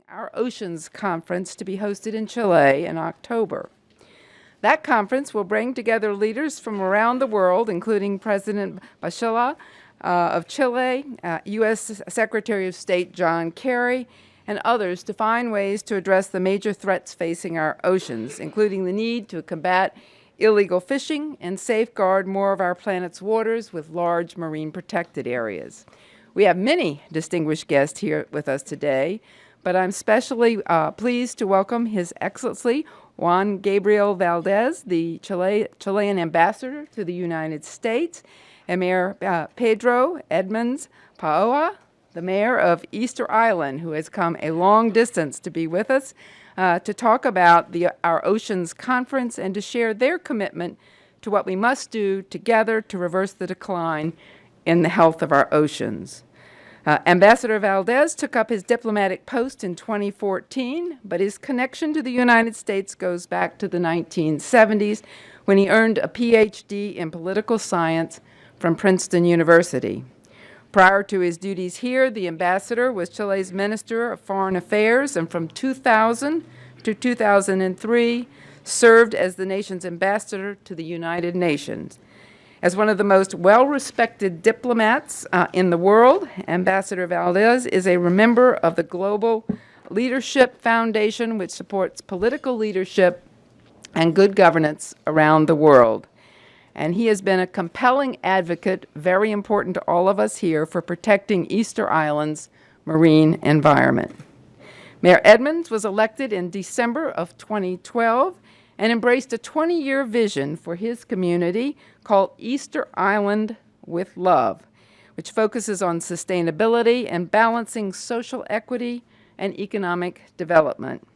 our Oceans Conference to be hosted in Chile in October. That conference will bring together leaders from around the world, including President Bachelet of Chile, U.S. Secretary of State John Kerry, and others to find ways to address the major threats facing our oceans, including the need to combat illegal fishing and safeguard more of our planet's waters with large marine protected areas. We have many distinguished guests here with us today, but I'm especially pleased to welcome His Excellency Juan Gabriel Valdés, the Chilean ambassador to the United States, and Mayor Pedro Edmunds Paoa, the mayor of Easter Island, who has come a long distance to be with us to talk about our Oceans Conference and to share their commitment to what we must do together to reverse the decline in the health of our oceans. Ambassador Valdés took up his diplomatic post in 2014, but his connection to the United States goes back to the 1970s when he earned a PhD in political science from Princeton University. Prior to his duties here, the ambassador was Chile's Minister of Foreign Affairs, and from 2000 to 2003 served as the nation's ambassador to the United Nations. As one of the most well-respected diplomats in the world, Ambassador Valdés is a member of the Global Leadership Foundation, which supports political leadership and good governance around the world. And he has been a compelling advocate, very important to all of us here, for protecting Easter Island's marine environment. Mayor Edmunds was elected in December of 2012 and embraced a 20-year vision for his community called Easter Island with Love, which focuses on sustainability and balancing social equity and economic development.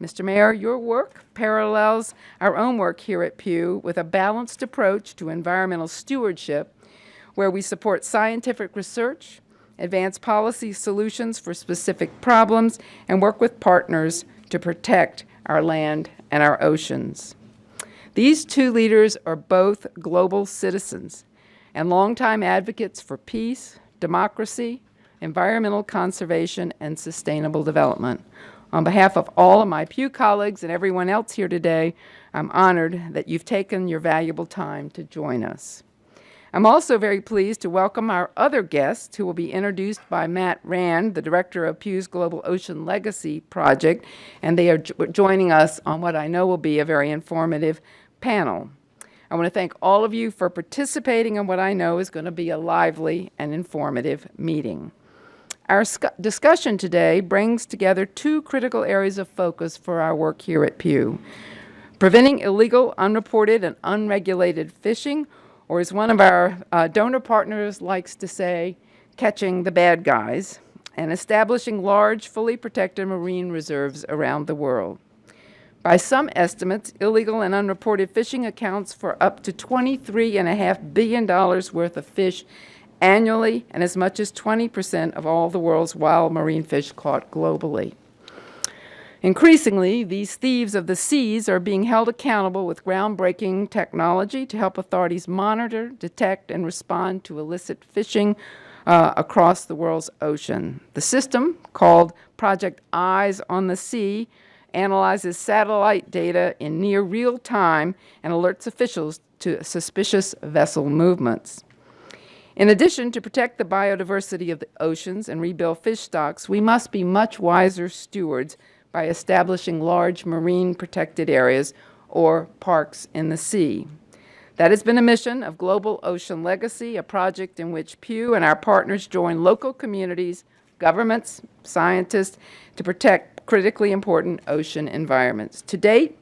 Mr. Mayor, your work parallels our own work here at Pew with a balanced approach to environmental stewardship, where we support scientific research, advance policy solutions for specific problems, and work with partners to protect our land and our oceans. These two leaders are both global citizens and longtime advocates for peace, democracy, environmental conservation, and sustainable development. On behalf of all of my Pew colleagues and everyone else here today, I'm honored that you've taken your valuable time to join us. I'm also very pleased to welcome our other guests, who will be introduced by Matt Rand, the director of Pew's Global Ocean Legacy Project, and they are joining us on what I know will be a very informative panel. I want to thank all of you for participating in what I know is going to be a lively and informative meeting. Our discussion today brings together two critical areas of focus for our work here at Pew: preventing illegal, unreported, and unregulated fishing, or as one of our donor partners likes to say, catching the bad guys, and establishing large, fully protected marine reserves around the world. By some estimates, illegal and unreported fishing accounts for up to $23.5 billion worth of fish annually, and as much as 20% of all the world's wild marine fish caught globally. Increasingly, these thieves of the seas are being held accountable with groundbreaking technology to help authorities monitor, detect, and respond to illicit fishing across the world's ocean. The system, called Project Eyes on the Sea, analyzes satellite data in near real time and alerts officials to suspicious vessel movements. In addition, to protect the biodiversity of the oceans and rebuild fish stocks, we must be much wiser stewards by establishing large marine protected areas, or parks in the sea. That has been a mission of Global Ocean Legacy, a project in which Pew and our partners join local communities, governments, scientists to protect critically important ocean environments. To date,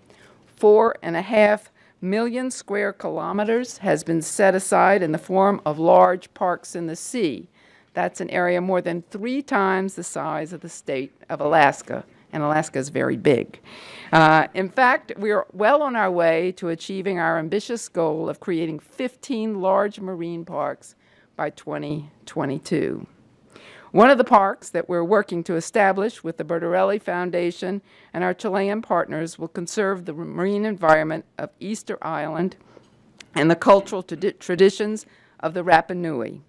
4.5 million square kilometers has been set aside in the form of large parks in the sea. That's an area more than 3 times the size of the state of Alaska, and Alaska is very big. In fact, we are well on our way to achieving our ambitious goal of creating 15 large marine parks by 2022. One of the parks that we're working to establish with the Bertarelli Foundation and our Chilean partners will conserve the marine environment of Easter Island and the cultural traditions of the Rapa Nui.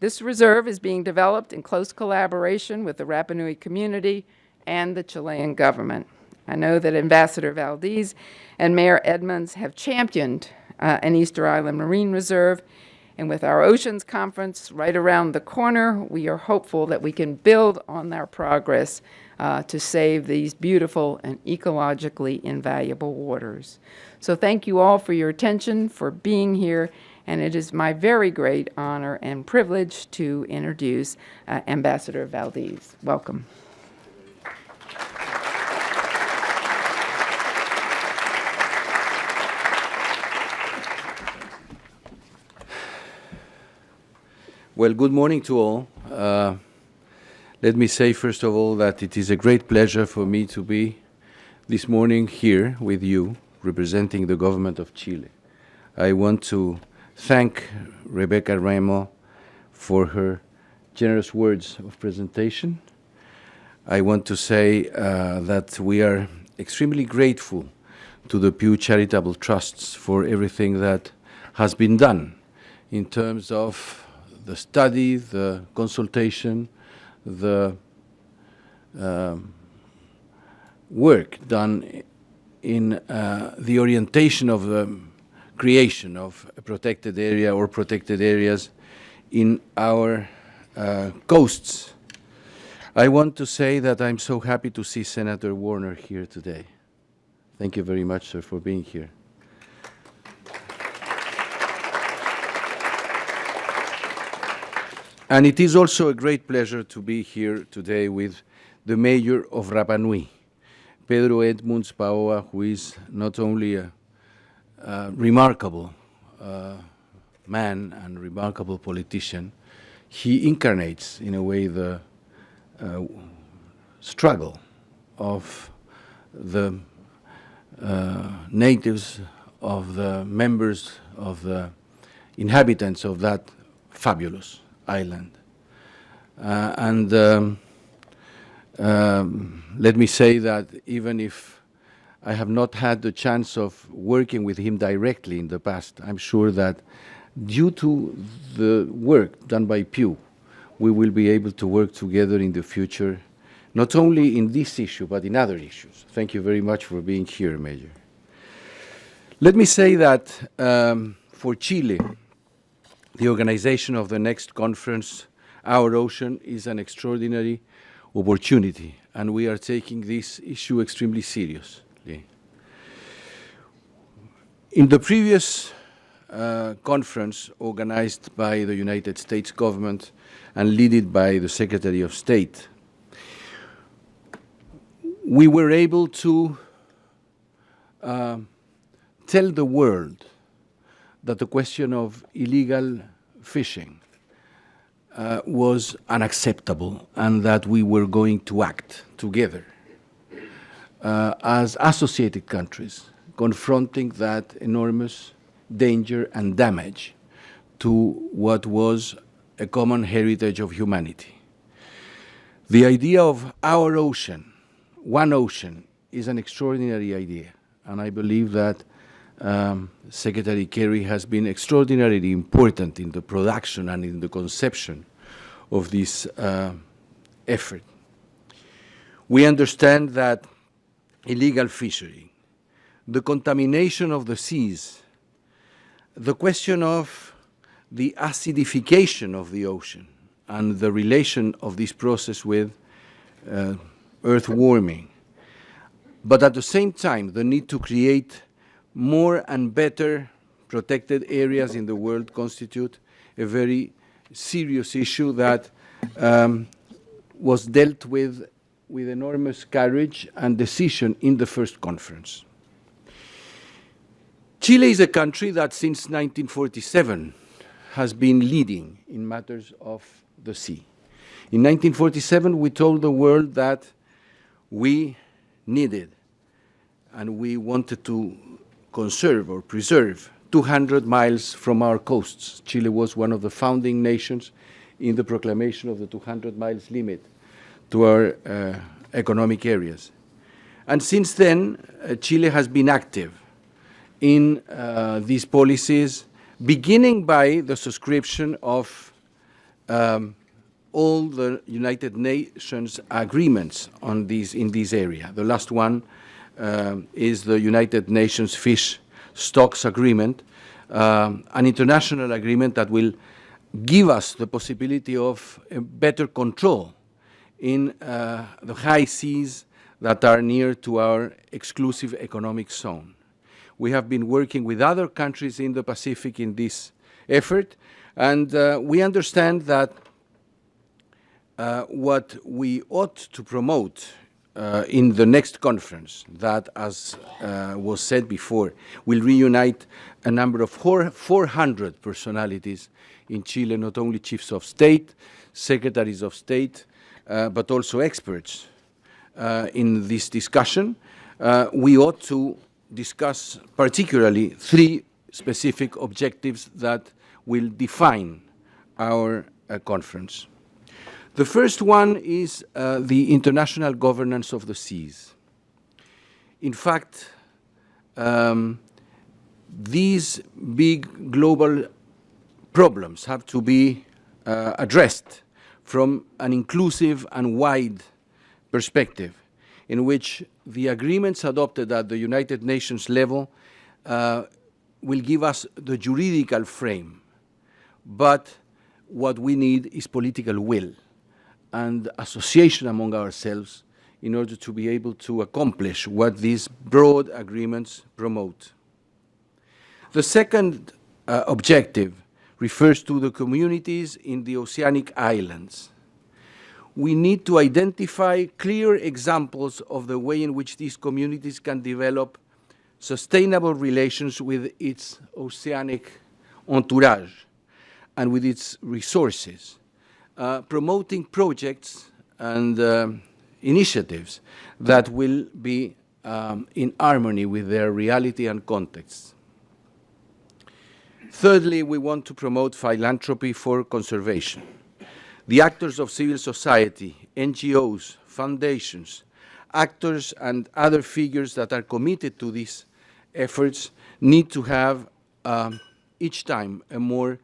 This reserve is being developed in close collaboration with the Rapa Nui community and the Chilean government. I know that Ambassador Valdés and Mayor Edmunds have championed an Easter Island Marine Reserve, and with our Oceans Conference right around the corner, we are hopeful that we can build on our progress to save these beautiful and ecologically invaluable waters. So thank you all for your attention, for being here, and it is my very great honor and privilege to introduce Ambassador Valdés. Welcome. Well, good morning to all. Let me say, first of all, that it is a great pleasure for me to be this morning here with you, representing the government of Chile. I want to thank Rebecca Remo for her generous words of presentation. I want to say that we are extremely grateful to the Pew Charitable Trusts for everything that has been done in terms of the study, the consultation, the work done in the orientation of the creation of a protected area or protected areas in our coasts. I want to say that I'm so happy to see Senator Warner here today. Thank you very much, sir, for being here. And it is also a great pleasure to be here today with the mayor of Rapa Nui, Pedro Edmunds Paoa, who is not only a remarkable man and remarkable politician, he incarnates, in a way, the struggle of the natives, of the members, of the inhabitants of that fabulous island. Let me say that even if I have not had the chance of working with him directly in the past, I'm sure that due to the work done by Pew, we will be able to work together in the future, not only in this issue, but in other issues. Thank you very much for being here, Major. Let me say that for Chile, the organization of the next conference, Our Ocean, is an extraordinary opportunity, and we are taking this issue extremely seriously. In the previous conference organized by the United States government and led by the Secretary of State, we were able to tell the world that the question of illegal fishing was unacceptable and that we were going to act together as associated countries, confronting that enormous danger and damage to what was a common heritage of humanity. The idea of our ocean, one ocean, is an extraordinary idea, and I believe that Secretary Kerry has been extraordinarily important in the production and in the conception of this effort. We understand that illegal fishery, the contamination of the seas, the question of the acidification of the ocean and the relation of this process with earth warming, but at the same time the need to create more and better protected areas in the world constitute a very serious issue that was dealt with enormous courage and decision in the first conference. Chile is a country that since 1947 has been leading in matters of the sea. In 1947, we told the world that we needed and we wanted to conserve or preserve 200 miles from our coasts. Chile was one of the founding nations in the proclamation of the 200 miles limit to our economic areas. And since then, Chile has been active in these policies, beginning by the subscription of all the United Nations agreements on in this area. The last one is the United Nations Fish Stocks Agreement, an international agreement that will give us the possibility of better control in the high seas that are near to our exclusive economic zone. We have been working with other countries in the Pacific in this effort, and we understand that what we ought to promote in the next conference, that, as was said before, will reunite a number of 400 personalities in Chile, not only chiefs of state, secretaries of state, but also experts in this discussion. We ought to discuss particularly 3 specific objectives that will define our conference. The first one is the international governance of the seas. In fact, these big global problems have to be addressed from an inclusive and wide perspective, in which the agreements adopted at the United Nations level will give us the juridical frame, but what we need is political will and association among ourselves in order to be able to accomplish what these broad agreements promote. The second objective refers to the communities in the oceanic islands. We need to identify clear examples of the way in which these communities can develop sustainable relations with its oceanic entourage and with its resources, promoting projects and initiatives that will be in harmony with their reality and context. Thirdly, we want to promote philanthropy for conservation. The actors of civil society, NGOs, foundations, actors and other figures that are committed to these efforts need to have each time a more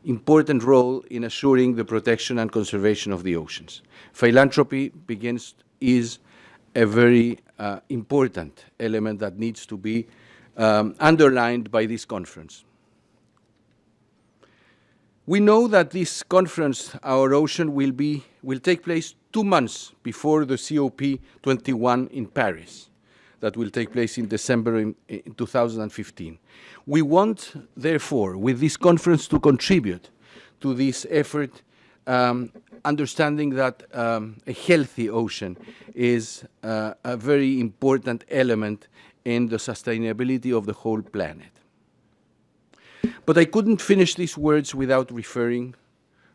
important role in assuring the protection and conservation of the oceans. Philanthropy is a very important element that needs to be underlined by this conference. We know that this conference, Our Ocean, will take place 2 months before the COP21 in Paris, that will take place in December in 2015. We want, therefore, with this conference to contribute to this effort, understanding that a healthy ocean is a very important element in the sustainability of the whole planet. But I couldn't finish these words without referring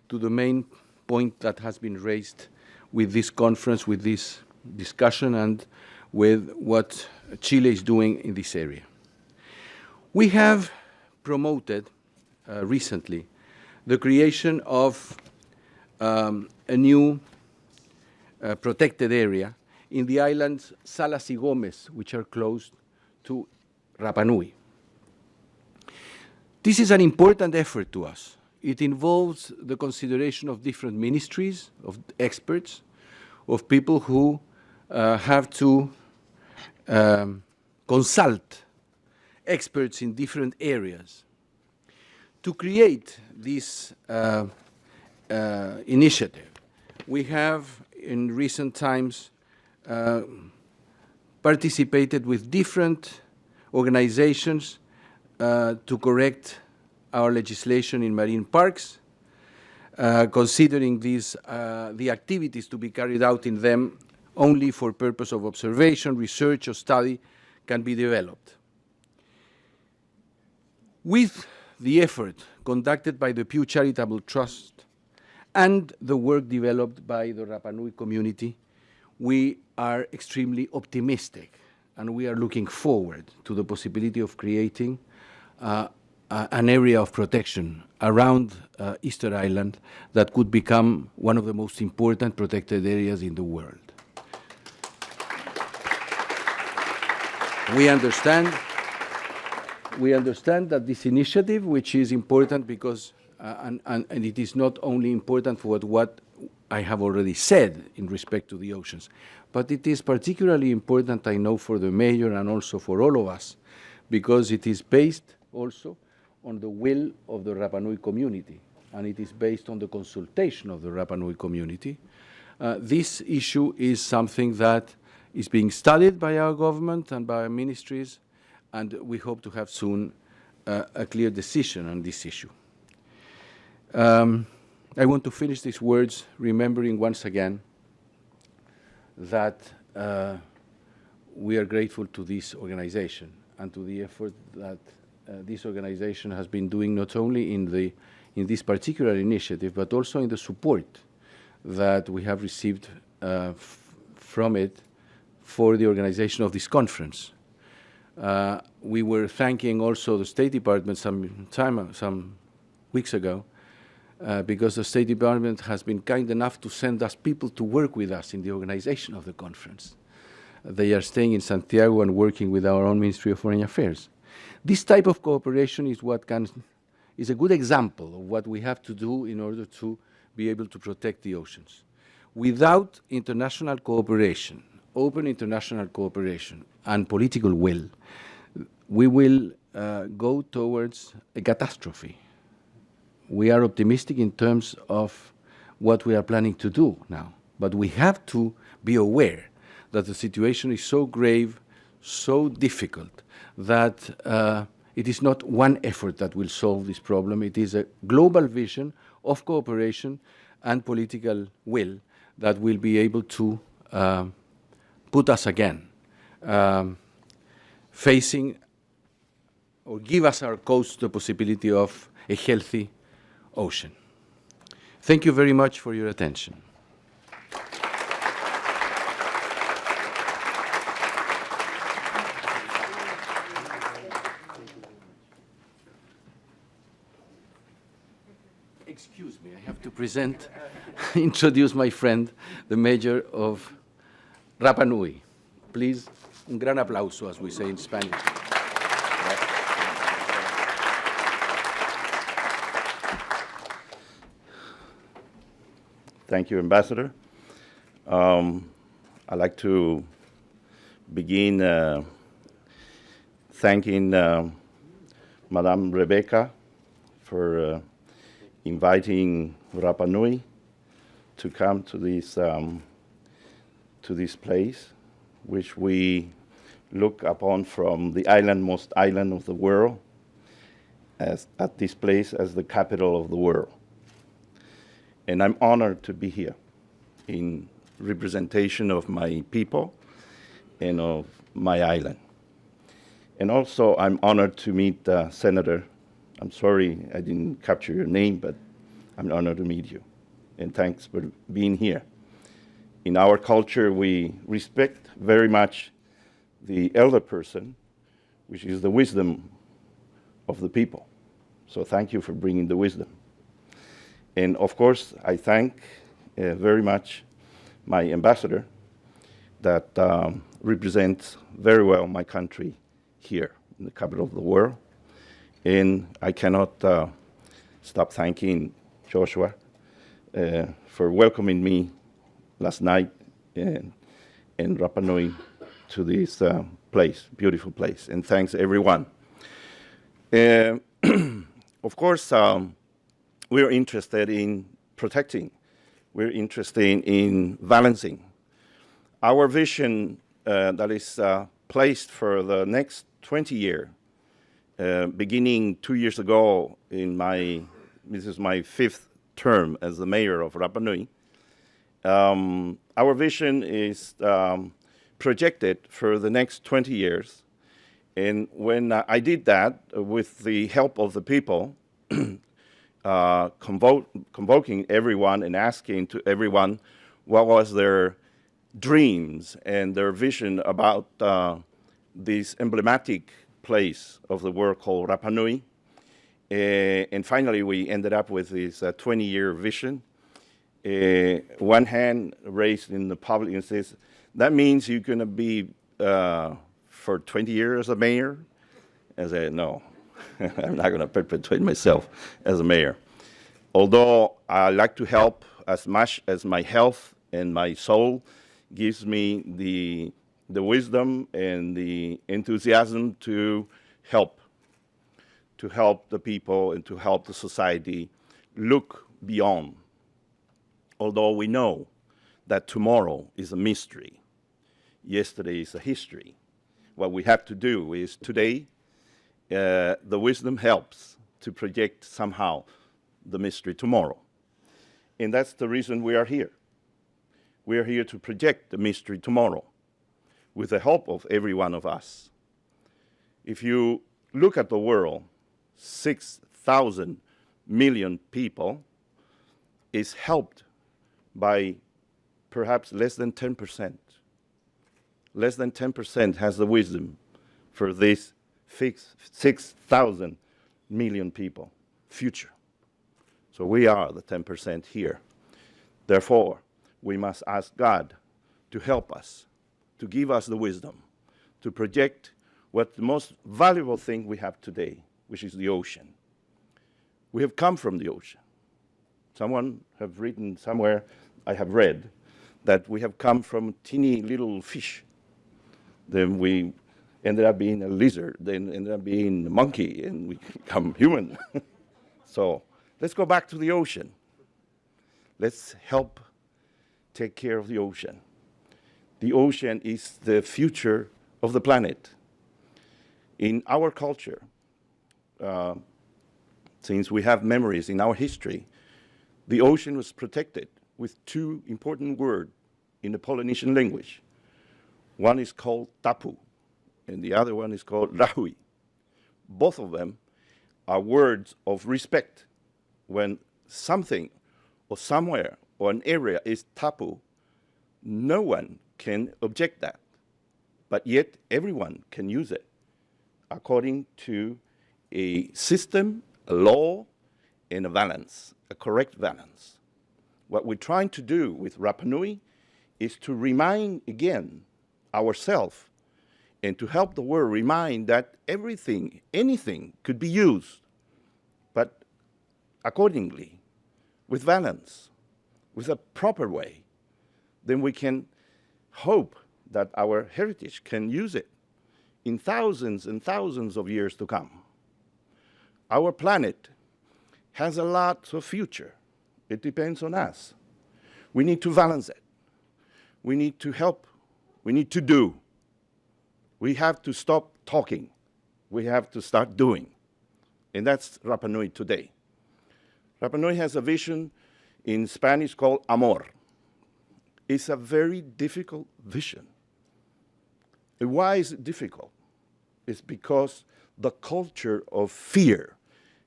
to the main point that has been raised with this conference, with this discussion, and with what Chile is doing in this area. We have promoted recently the creation of a new protected area in the islands Salas y Gómez, which are close to Rapa Nui. This is an important effort to us. It involves the consideration of different ministries, of experts, of people who have to consult experts in different areas. To create this initiative, we have in recent times participated with different organizations to correct our legislation in marine parks, considering the activities to be carried out in them only for purpose of observation, research, or study can be developed. With the effort conducted by the Pew Charitable Trust and the work developed by the Rapa Nui community, we are extremely optimistic, and we are looking forward to the possibility of creating an area of protection around Easter Island that could become one of the most important protected areas in the world. We understand we understand that this initiative, which is important because, and it is not only important for what I have already said in respect to the oceans, but it is particularly important, I know, for the mayor and also for all of us, because it is based also on the will of the Rapa Nui community, and it is based on the consultation of the Rapa Nui community. This issue is something that is being studied by our government and by our ministries, and we hope to have soon a clear decision on this issue. I want to finish these words remembering once again that we are grateful to this organization and to the effort that this organization has been doing not only in this particular initiative, but also in the support that we have received from it for the organization of this conference. We were thanking also the State Department some weeks ago because the State Department has been kind enough to send us people to work with us in the organization of the conference. They are staying in Santiago and working with our own Ministry of Foreign Affairs. This type of cooperation is a good example of what we have to do in order to be able to protect the oceans. Without international cooperation, open international cooperation, and political will, we will go towards a catastrophe. We are optimistic in terms of what we are planning to do now, but we have to be aware that the situation is so grave, so difficult, that it is not one effort that will solve this problem. It is a global vision of cooperation and political will that will be able to put us again facing or give us our coast the possibility of a healthy ocean. Thank you very much for your attention. Excuse me, I have to introduce my friend, the Mayor of Rapa Nui. Please, un gran aplauso, as we say in Spanish. Thank you, Ambassador. I'd like to begin thanking Madame Rebecca for inviting Rapa Nui to come to this place, which we look upon from the islandmost island of the world at this place as the capital of the world. And I'm honored to be here in representation of my people and of my island. And also, I'm honored to meet Senator. I'm sorry I didn't capture your name, but I'm honored to meet you. And thanks for being here. In our culture, we respect very much the elder person, which is the wisdom of the people. So thank you for bringing the wisdom. And of course, I thank very much my ambassador that represents very well my country here in the capital of the world. And I cannot stop thanking Joshua for welcoming me last night in Rapa Nui to this place, beautiful place. And thanks everyone. Of course, we're interested in protecting. We're interested in balancing. Our vision that is placed for the next 20 years, beginning 2 years ago this is my 5th term as the mayor of Rapa Nui. Our vision is projected for the next 20 years. And when I did that with the help of the people, convoking everyone and asking to everyone what was their dreams and their vision about this emblematic place of the world called Rapa Nui. And finally, we ended up with this 20-year vision. One hand raised in the public and says, that means you're going to be for 20 years a mayor? I said, no, I'm not going to perpetuate myself as a mayor. Although I like to help as much as my health and my soul gives me the wisdom and the enthusiasm to help the people and to help the society look beyond. Although we know that tomorrow is a mystery, yesterday is a history. What we have to do is today, the wisdom helps to project somehow the mystery tomorrow. And that's the reason we are here. We are here to project the mystery tomorrow with the help of every one of us. If you look at the world, 6,000 million people is helped by perhaps less than 10%. Less than 10% has the wisdom for this 6,000 million people future. So we are the 10% here. Therefore, we must ask God to help us, to give us the wisdom, to project what the most valuable thing we have today, which is the ocean. We have come from the ocean. Someone have written somewhere, I have read, that we have come from teeny little fish. Then we ended up being a lizard, then ended up being a monkey, and we become human. So let's go back to the ocean. Let's help take care of the ocean. The ocean is the future of the planet. In our culture, since we have memories in our history, the ocean was protected with two important words in the Polynesian language. One is called tapu, and the other one is called rahui. Both of them are words of respect. When something or somewhere or an area is tapu, no one can object that, but yet everyone can use it according to a system, a law, and a balance, a correct balance. What we're trying to do with Rapa Nui is to remind again ourselves and to help the world remind that everything, anything could be used, but accordingly, with balance, with a proper way, then we can hope that our heritage can use it in thousands and thousands of years to come. Our planet has a lot of future. It depends on us. We need to balance it. We need to help. We need to do. We have to stop talking. We have to start doing. And that's Rapa Nui today. Rapa Nui has a vision in Spanish called amor. It's a very difficult vision. And why is it difficult? It's because the culture of fear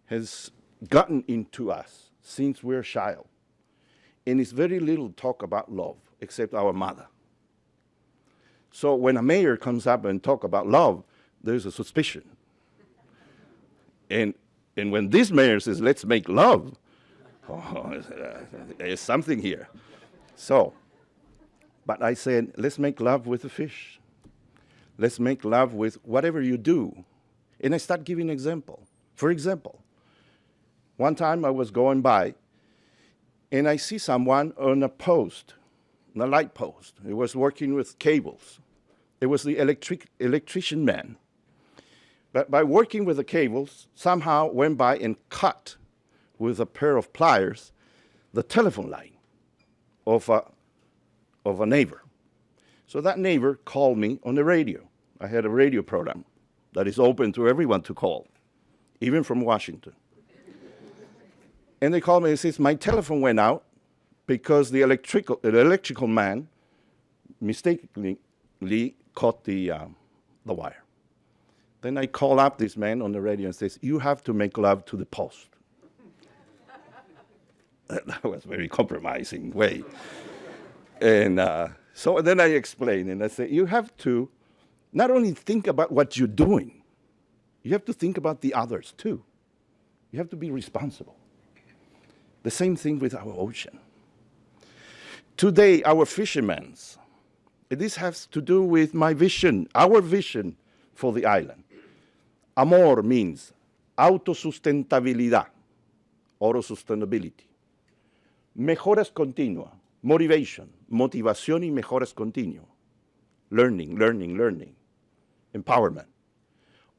has gotten into us since we're a child. And it's very little talk about love, except our mother. So when a mayor comes up and talk about love, there's a suspicion. And when this mayor says, let's make love, there's something here. So, but I said, let's make love with the fish. Let's make love with whatever you do. And I start giving example. For example, one time I was going by, and I see someone on a post, on a light post. He was working with cables. It was the electrician man. But by working with the cables, somehow went by and cut with a pair of pliers the telephone line of a neighbor. So that neighbor called me on the radio. I had a radio program that is open to everyone to call, even from Washington. And they called me and says, my telephone went out because the electrical man mistakenly caught the wire. Then I call up this man on the radio and says, you have to make love to the post. That was a very compromising way. And so then I explain, and I say, you have to not only think about what you're doing, you have to think about the others too. You have to be responsible. The same thing with our ocean. Today, our fishermen, this has to do with my vision, our vision for the island. Amor means autosustentabilidad, autosustainability, mejoras continuas, motivación y mejoras continuas, learning, empowerment,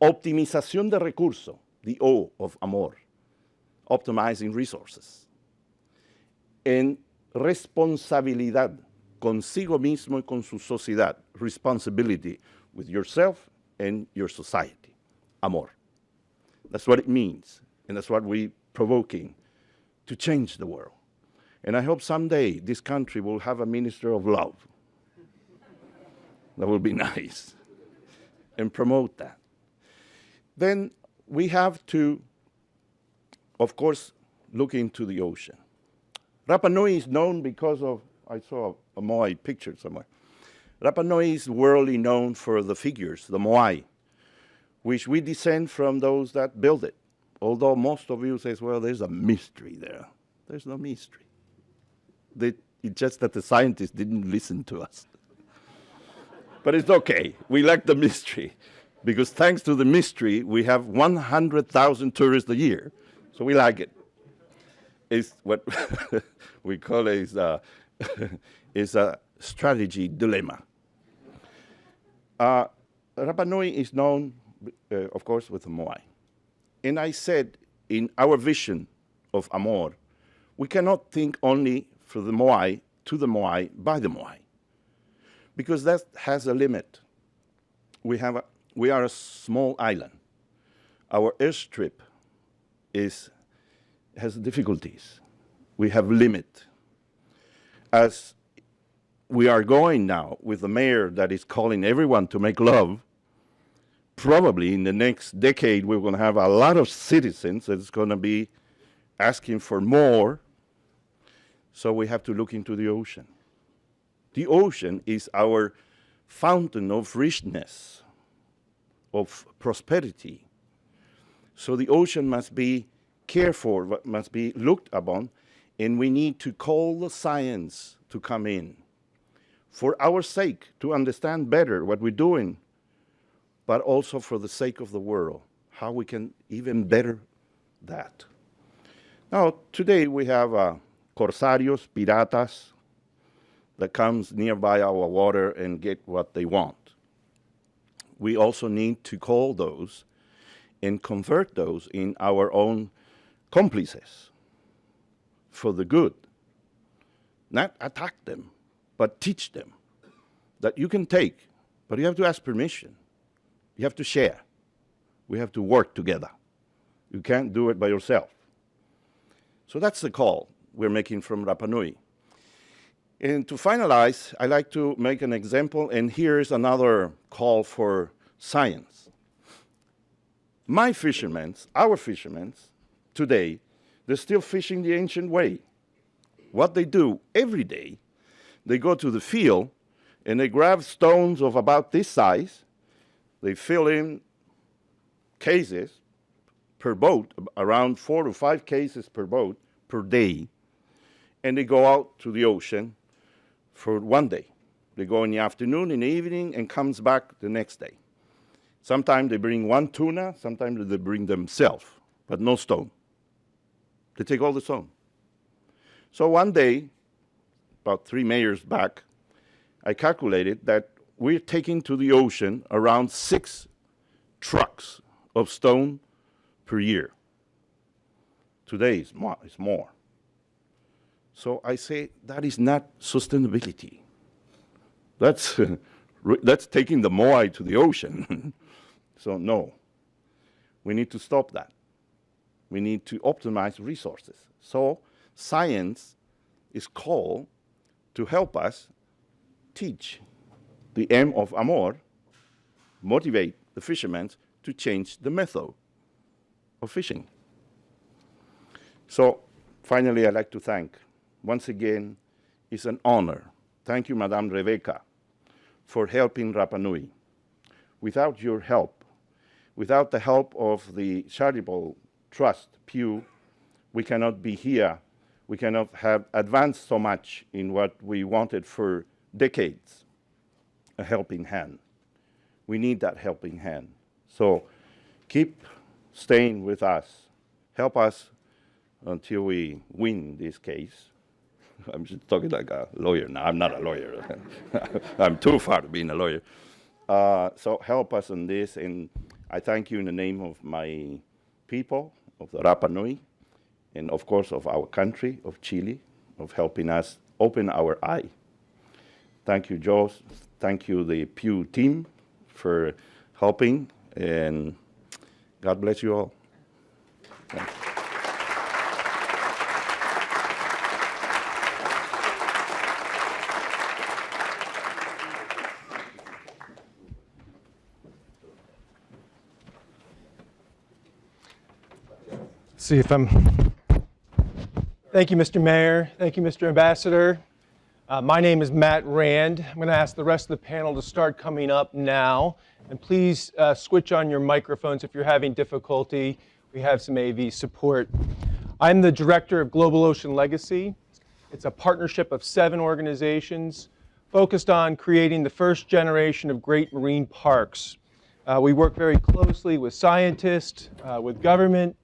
optimización de recursos, the O of amor, optimizing resources, en responsabilidad consigo mismo y con su sociedad, responsibility with yourself and your society, amor. That's what it means, and that's what we're provoking to change the world. And I hope someday this country will have a minister of love. That would be nice, and promote that. Then we have to, of course, look into the ocean. Rapa Nui is known because of, I saw a moai picture somewhere. Rapa Nui is worldly known for the figures, the moai, which we descend from those that built it. Although most of you say, well, there's a mystery there. There's no mystery. It's just that the scientists didn't listen to us. But it's okay. We like the mystery. Because thanks to the mystery, we have 100,000 tourists a year. So we like it. It's what we call is a strategy dilemma. Rapa Nui is known, of course, with the moai. And I said, in our vision of amor, we cannot think only for the moai, to the moai, by the moai. Because that has a limit. We are a small island. Our airstrip has difficulties. We have limit. As we are going now with the mayor that is calling everyone to make love, probably in the next decade we're going to have a lot of citizens that's going to be asking for more. So we have to look into the ocean. The ocean is our fountain of richness, of prosperity. So the ocean must be cared for, must be looked upon, and we need to call the science to come in for our sake, to understand better what we're doing, but also for the sake of the world, how we can even better that. Now, today we have corsarios, piratas, that comes nearby our water and get what they want. We also need to call those and convert those in our own complices for the good. Not attack them, but teach them that you can take, but you have to ask permission. You have to share. We have to work together. You can't do it by yourself. So that's the call we're making from Rapa Nui. And to finalize, I like to make an example, and here's another call for science. My fishermen, our fishermen, today, they're still fishing the ancient way. What they do every day, they go to the field and they grab stones of about this size, they fill in cases per boat, around 4 to 5 cases per boat per day, and they go out to the ocean for one day. They go in the afternoon, in the evening, and comes back the next day. Sometimes they bring one tuna, sometimes they bring themselves, but no stone. They take all the stone. So one day, about 3 mayors back, I calculated that we're taking to the ocean around 6 trucks of stone per year. Today it's more. So I say that is not sustainability. That's taking the moai to the ocean. So no, we need to stop that. We need to optimize resources. So science is called to help us teach the aim of amor, motivate the fishermen to change the method of fishing. So finally, I'd like to thank, once again, it's an honor. Thank you, Madame Rebecca, for helping Rapa Nui. Without your help, without the help of the Charitable Trust, Pew, we cannot be here. We cannot have advanced so much in what we wanted for decades, a helping hand. We need that helping hand. So keep staying with us. Help us until we win this case. I'm just talking like a lawyer now. I'm not a lawyer. I'm too far to being a lawyer. So help us in this, and I thank you in the name of my people, of the Rapa Nui, and of course of our country, of Chile, of helping us open our eye. Thank you, Joe. Thank you, the Pew team, for helping, and God bless you all. Thanks. See if I'm. Thank you, Mr. Mayor. Thank you, Mr. Ambassador. My name is Matt Rand. I'm going to ask the rest of the panel to start coming up now. And please switch on your microphones if you're having difficulty. We have some AV support. I'm the director of Global Ocean Legacy. It's a partnership of 7 organizations focused on creating the first generation of great marine parks. We work very closely with scientists, with government,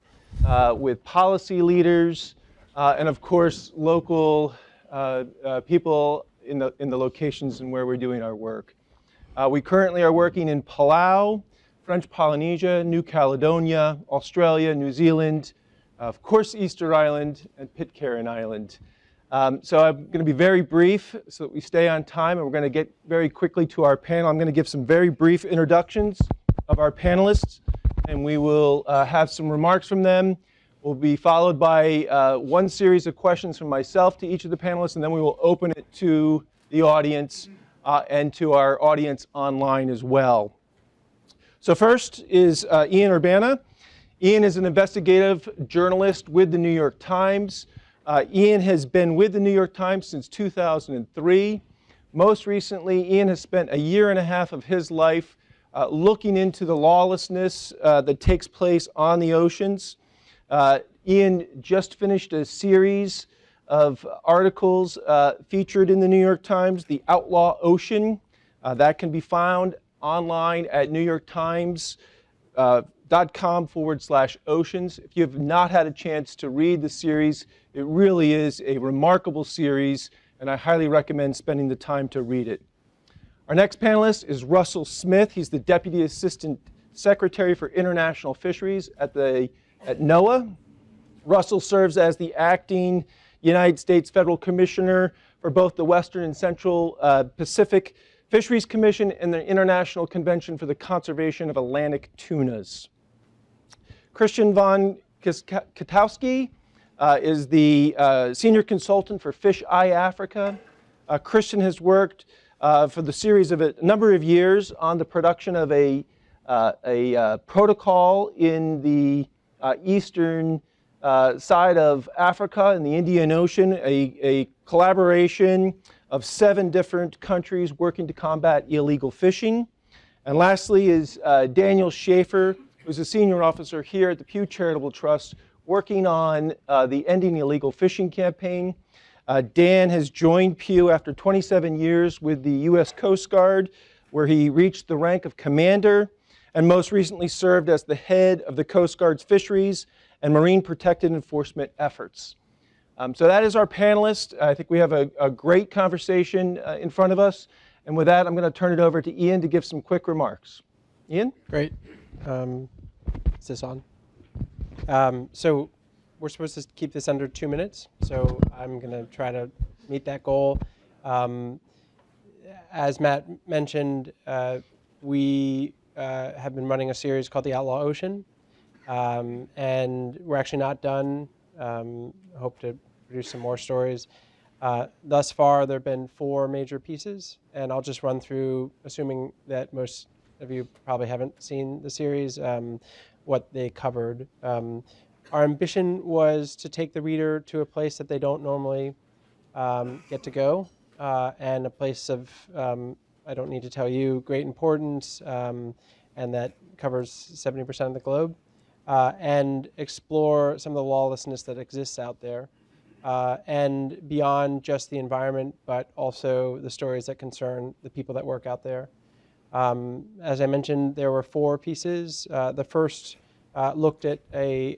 with policy leaders, and of course local people in the locations and where we're doing our work. We currently are working in Palau, French Polynesia, New Caledonia, Australia, New Zealand, of course Easter Island, and Pitcairn Island. So I'm going to be very brief so that we stay on time, and we're going to get very quickly to our panel. I'm going to give some very brief introductions of our panelists, and we will have some remarks from them. Will be followed by one series of questions from myself to each of the panelists, and then we will open it to the audience and to our audience online as well. So first is Ian Urbina. Ian is an investigative journalist with the New York Times. Ian has been with the New York Times since 2003. Most recently, Ian has spent 1.5 years of his life looking into the lawlessness that takes place on the oceans. Ian just finished a series of articles featured in the New York Times, The Outlaw Ocean. That can be found online at newyorktimes.com/oceans. If you have not had a chance to read the series, it really is a remarkable series, and I highly recommend spending the time to read it. Our next panelist is Russell Smith. He's the Deputy Assistant Secretary for International Fisheries at NOAA. Russell serves as the acting United States Federal Commissioner for both the Western and Central Pacific Fisheries Commission and the International Convention for the Conservation of Atlantic Tunas. Christian von Katowski is the Senior Consultant for Fish Eye Africa. Christian has worked for the series of a number of years on the production of a protocol in the eastern side of Africa in the Indian Ocean, a collaboration of 7 different countries working to combat illegal fishing. And lastly is Daniel Schaefer, who's a senior officer here at the Pew Charitable Trust, working on the Ending Illegal Fishing campaign. Dan has joined Pew after 27 years with the U.S. Coast Guard, where he reached the rank of commander, and most recently served as the head of the Coast Guard's fisheries and marine protected enforcement efforts. So that is our panelist. I think we have a great conversation in front of us. And with that, I'm going to turn it over to Ian to give some quick remarks. Ian? Great. Is this on? So we're supposed to keep this under 2 minutes. So I'm going to try to meet that goal. As Matt mentioned, we have been running a series called The Outlaw Ocean. And we're actually not done. Hope to produce some more stories. Thus far, there have been 4 major pieces, and I'll just run through, assuming that most of you probably haven't seen the series, what they covered. Our ambition was to take the reader to a place that they don't normally get to go, and a place of, I don't need to tell you, great importance, and that covers 70% of the globe. And explore some of the lawlessness that exists out there, and beyond just the environment, but also the stories that concern the people that work out there. As I mentioned, there were 4 pieces. The first looked at a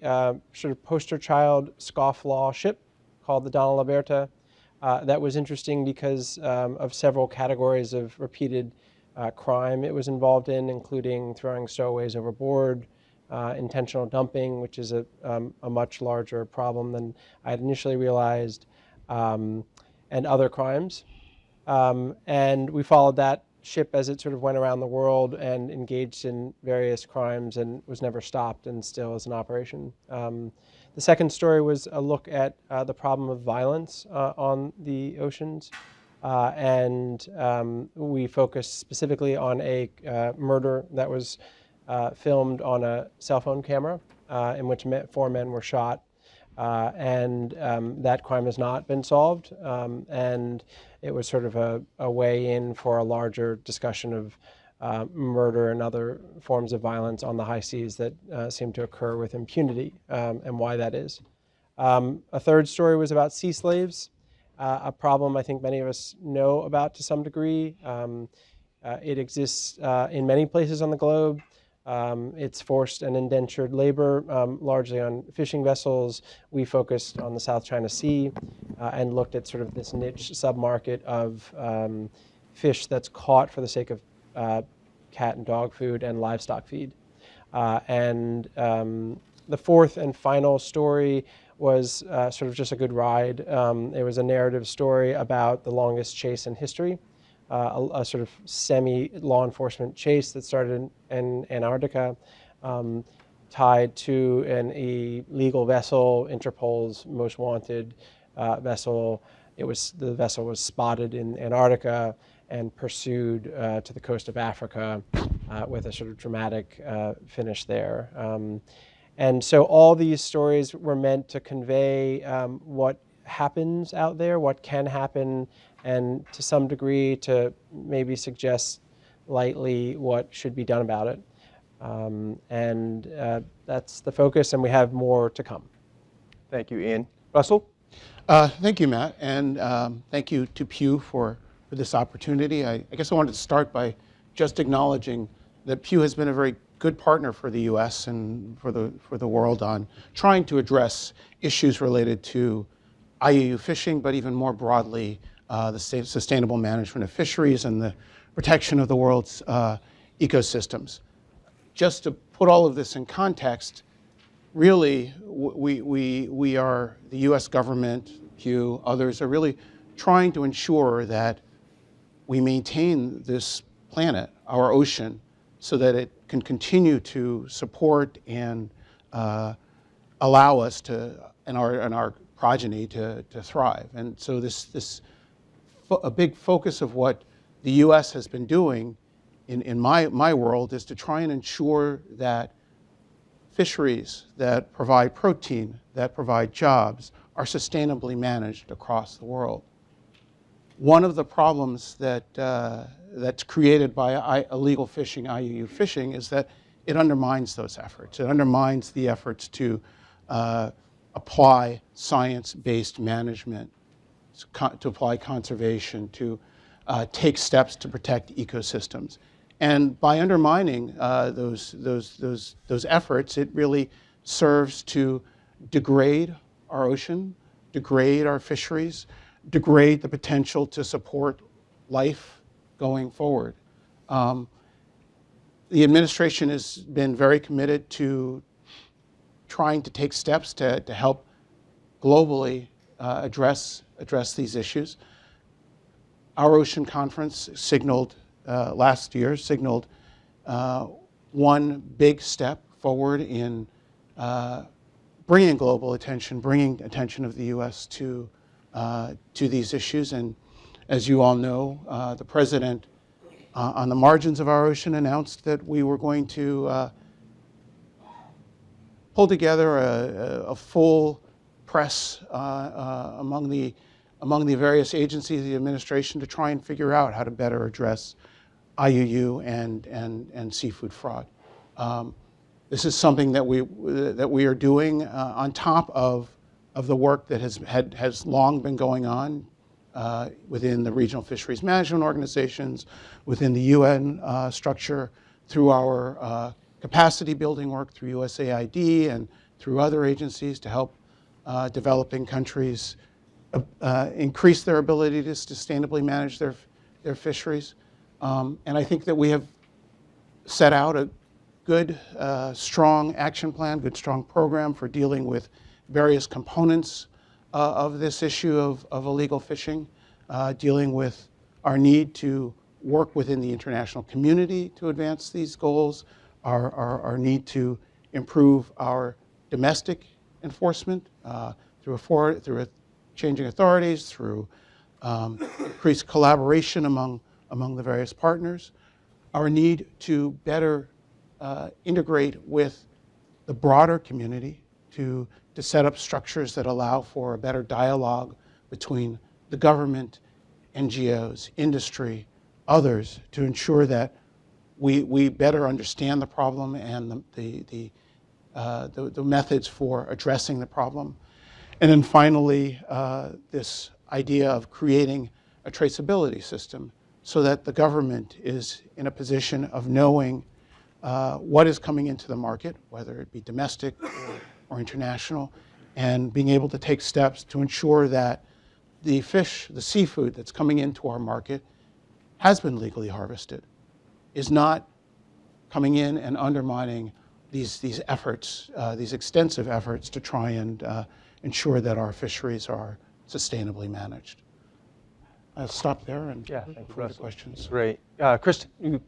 sort of poster child scofflaw ship called the Donna Liberta. That was interesting because of several categories of repeated crime it was involved in, including throwing stowaways overboard, intentional dumping, which is a much larger problem than I had initially realized, and other crimes. And we followed that ship as it sort of went around the world and engaged in various crimes and was never stopped and still is in operation. The second story was a look at the problem of violence on the oceans. And we focused specifically on a murder that was filmed on a cell phone camera in which 4 men were shot. And that crime has not been solved. And it was sort of a way in for a larger discussion of murder and other forms of violence on the high seas that seem to occur with impunity, and why that is. A third story was about sea slaves, a problem I think many of us know about to some degree. It exists in many places on the globe. It's forced and indentured labor, largely on fishing vessels. We focused on the South China Sea and looked at sort of this niche submarket of fish that's caught for the sake of cat and dog food and livestock feed. And the fourth and final story was sort of just a good ride. It was a narrative story about the longest chase in history. A sort of semi-law enforcement chase that started in Antarctica, tied to an illegal vessel, Interpol's most wanted vessel. The vessel was spotted in Antarctica and pursued to the coast of Africa with a sort of dramatic finish there. And so all these stories were meant to convey what happens out there, what can happen, and to some degree to maybe suggest lightly what should be done about it. And that's the focus, and we have more to come. Thank you, Ian. Russell? Thank you, Matt, and thank you to Pew for this opportunity. I guess I wanted to start by just acknowledging that Pew has been a very good partner for the U.S. and for the world on trying to address issues related to IUU fishing, but even more broadly, the sustainable management of fisheries and the protection of the world's ecosystems. Just to put all of this in context, really, we are, the U.S. government, Pew, others, are really trying to ensure that we maintain this planet, our ocean, so that it can continue to support and allow us to, and our progeny to thrive. And so a big focus of what the U.S. has been doing in my world is to try and ensure that fisheries that provide protein, that provide jobs, are sustainably managed across the world. One of the problems that's created by illegal fishing, IUU fishing, is that it undermines those efforts. It undermines the efforts to apply science-based management, to apply conservation, to take steps to protect ecosystems. And by undermining those efforts, it really serves to degrade our ocean, degrade our fisheries, degrade the potential to support life going forward. The administration has been very committed to trying to take steps to help globally address these issues. Our ocean conference signaled last year one big step forward in bringing global attention, bringing attention of the U.S. to these issues. And as you all know, the president on the margins of our ocean announced that we were going to pull together a full press among the various agencies of the administration to try and figure out how to better address IUU and seafood fraud. This is something that we are doing on top of the work that has long been going on within the regional fisheries management organizations, within the UN structure, through our capacity building work through USAID and through other agencies to help developing countries increase their ability to sustainably manage their fisheries. And I think that we have set out a good, strong action plan, good, strong program for dealing with various components of this issue of illegal fishing, dealing with our need to work within the international community to advance these goals, our need to improve our domestic enforcement through changing authorities, through increased collaboration among the various partners, our need to better integrate with the broader community to set up structures that allow for a better dialogue between the government, NGOs, industry, others, to ensure that we better understand the problem and the methods for addressing the problem. And then finally, this idea of creating a traceability system so that the government is in a position of knowing what is coming into the market, whether it be domestic or international, and being able to take steps to ensure that the fish, the seafood that's coming into our market has been legally harvested, is not coming in and undermining these efforts, these extensive efforts to try and ensure that our fisheries are sustainably managed. I'll stop there and Yeah, thank you, further Russell. questions. Great. Kristen, you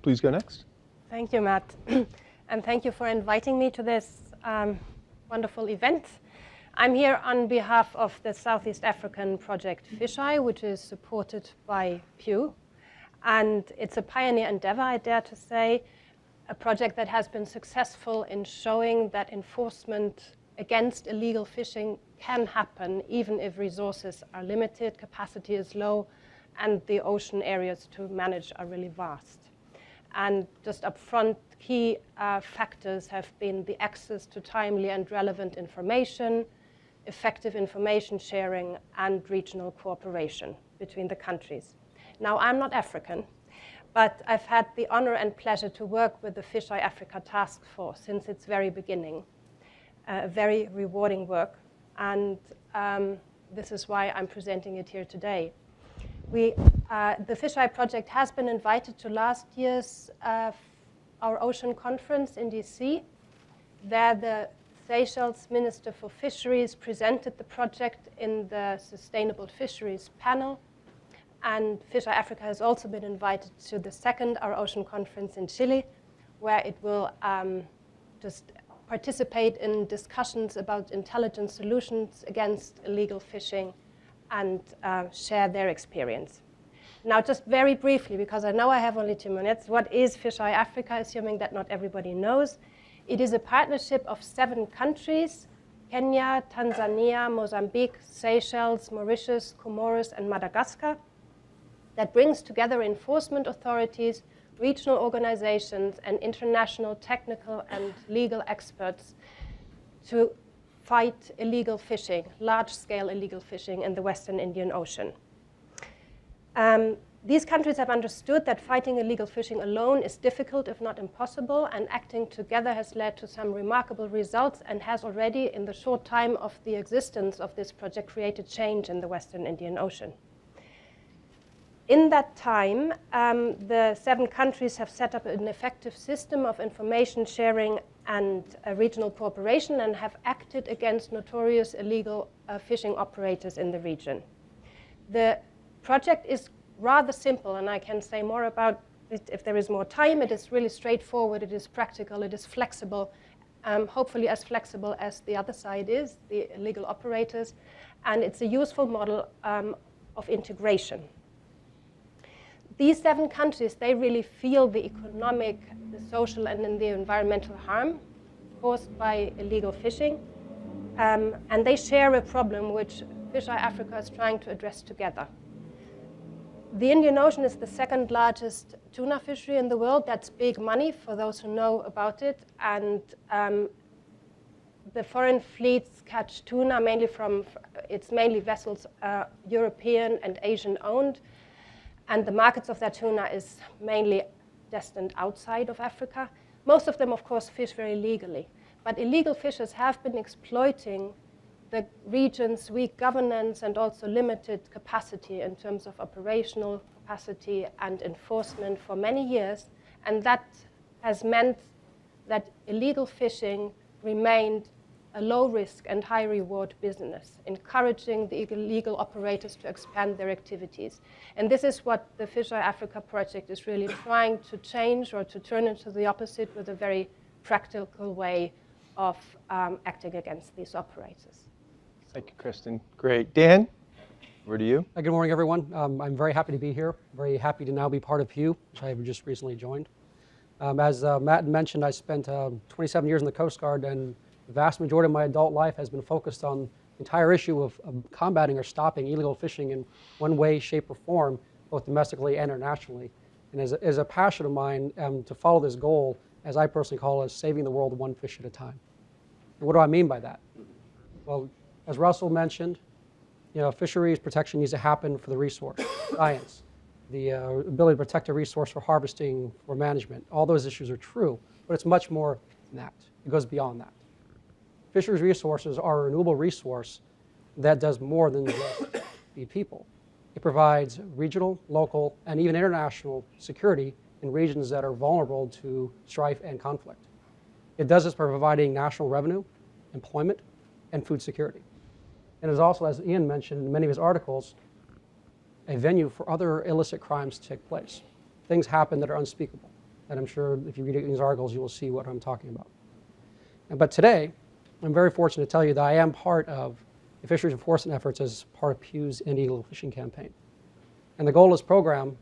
please go next. Thank you, Matt. And thank you for inviting me to this wonderful event. I'm here on behalf of the Southeast African project FishEye, which is supported by Pew. And it's a pioneer endeavor, I dare to say, a project that has been successful in showing that enforcement against illegal fishing can happen even if resources are limited, capacity is low, and the ocean areas to manage are really vast. And just up front, key factors have been the access to timely and relevant information, effective information sharing, and regional cooperation between the countries. Now, I'm not African, but I've had the honor and pleasure to work with the FishEye Africa Task Force since its very beginning. Very rewarding work, and this is why I'm presenting it here today. The FishEye project has been invited to last year's our ocean conference in DC. There, the Seychelles Minister for Fisheries presented the project in the Sustainable Fisheries panel. And FishEye Africa has also been invited to the second Our Ocean conference in Chile, where it will just participate in discussions about intelligent solutions against illegal fishing and share their experience. Now, just very briefly, because I know I have only 2 minutes, what is FishEye Africa, assuming that not everybody knows? It is a partnership of 7 countries: Kenya, Tanzania, Mozambique, Seychelles, Mauritius, Comoros, and Madagascar, that brings together enforcement authorities, regional organizations, and international technical and legal experts to fight illegal fishing, large-scale illegal fishing in the Western Indian Ocean. These countries have understood that fighting illegal fishing alone is difficult, if not impossible, and acting together has led to some remarkable results and has already, in the short time of the existence of this project, created change in the Western Indian Ocean. In that time, the 7 countries have set up an effective system of information sharing and regional cooperation and have acted against notorious illegal fishing operators in the region. The project is rather simple, and I can say more about it if there is more time. It is really straightforward, it is practical, it is flexible, hopefully as flexible as the other side is, the illegal operators, and it's a useful model of integration. These 7 countries, they really feel the economic, the social, and the environmental harm caused by illegal fishing. And they share a problem which FishEye Africa is trying to address together. The Indian Ocean is the 2nd largest tuna fishery in the world. That's big money for those who know about it. And the foreign fleets catch tuna mainly it's mainly vessels European and Asian owned. And the markets of that tuna is mainly destined outside of Africa. Most of them, of course, fish very legally. But illegal fishers have been exploiting the region's weak governance and also limited capacity in terms of operational capacity and enforcement for many years. And that has meant that illegal fishing remained a low-risk and high-reward business, encouraging the illegal operators to expand their activities. And this is what the Fish Eye Africa project is really trying to change or to turn into the opposite with a very practical way of acting against these operators. Thank you, Kristen. Great. Dan, over to you. Good morning, everyone. I'm very happy to be here. Very happy to now be part of Pew, which I have just recently joined. As Matt mentioned, I spent 27 years in the Coast Guard, and the vast majority of my adult life has been focused on the entire issue of combating or stopping illegal fishing in one way, shape, or form, both domestically and internationally. And as a passion of mine, to follow this goal, as I personally call it, saving the world one fish at a time. And what do I mean by that? Well, as Russell mentioned, fisheries protection needs to happen for the resource, science, the ability to protect a resource for harvesting, for management. All those issues are true, but it's much more than that. It goes beyond that. Fisheries resources are a renewable resource that does more than just feed people. It provides regional, local, and even international security in regions that are vulnerable to strife and conflict. It does this by providing national revenue, employment, and food security. And is also, as Ian mentioned in many of his articles, a venue for other illicit crimes to take place. Things happen that are unspeakable. And I'm sure if you read these articles, you will see what I'm talking about. But today, I'm very fortunate to tell you that I am part of the fisheries enforcement efforts as part of Pew's illegal fishing campaign. And the goal of this program,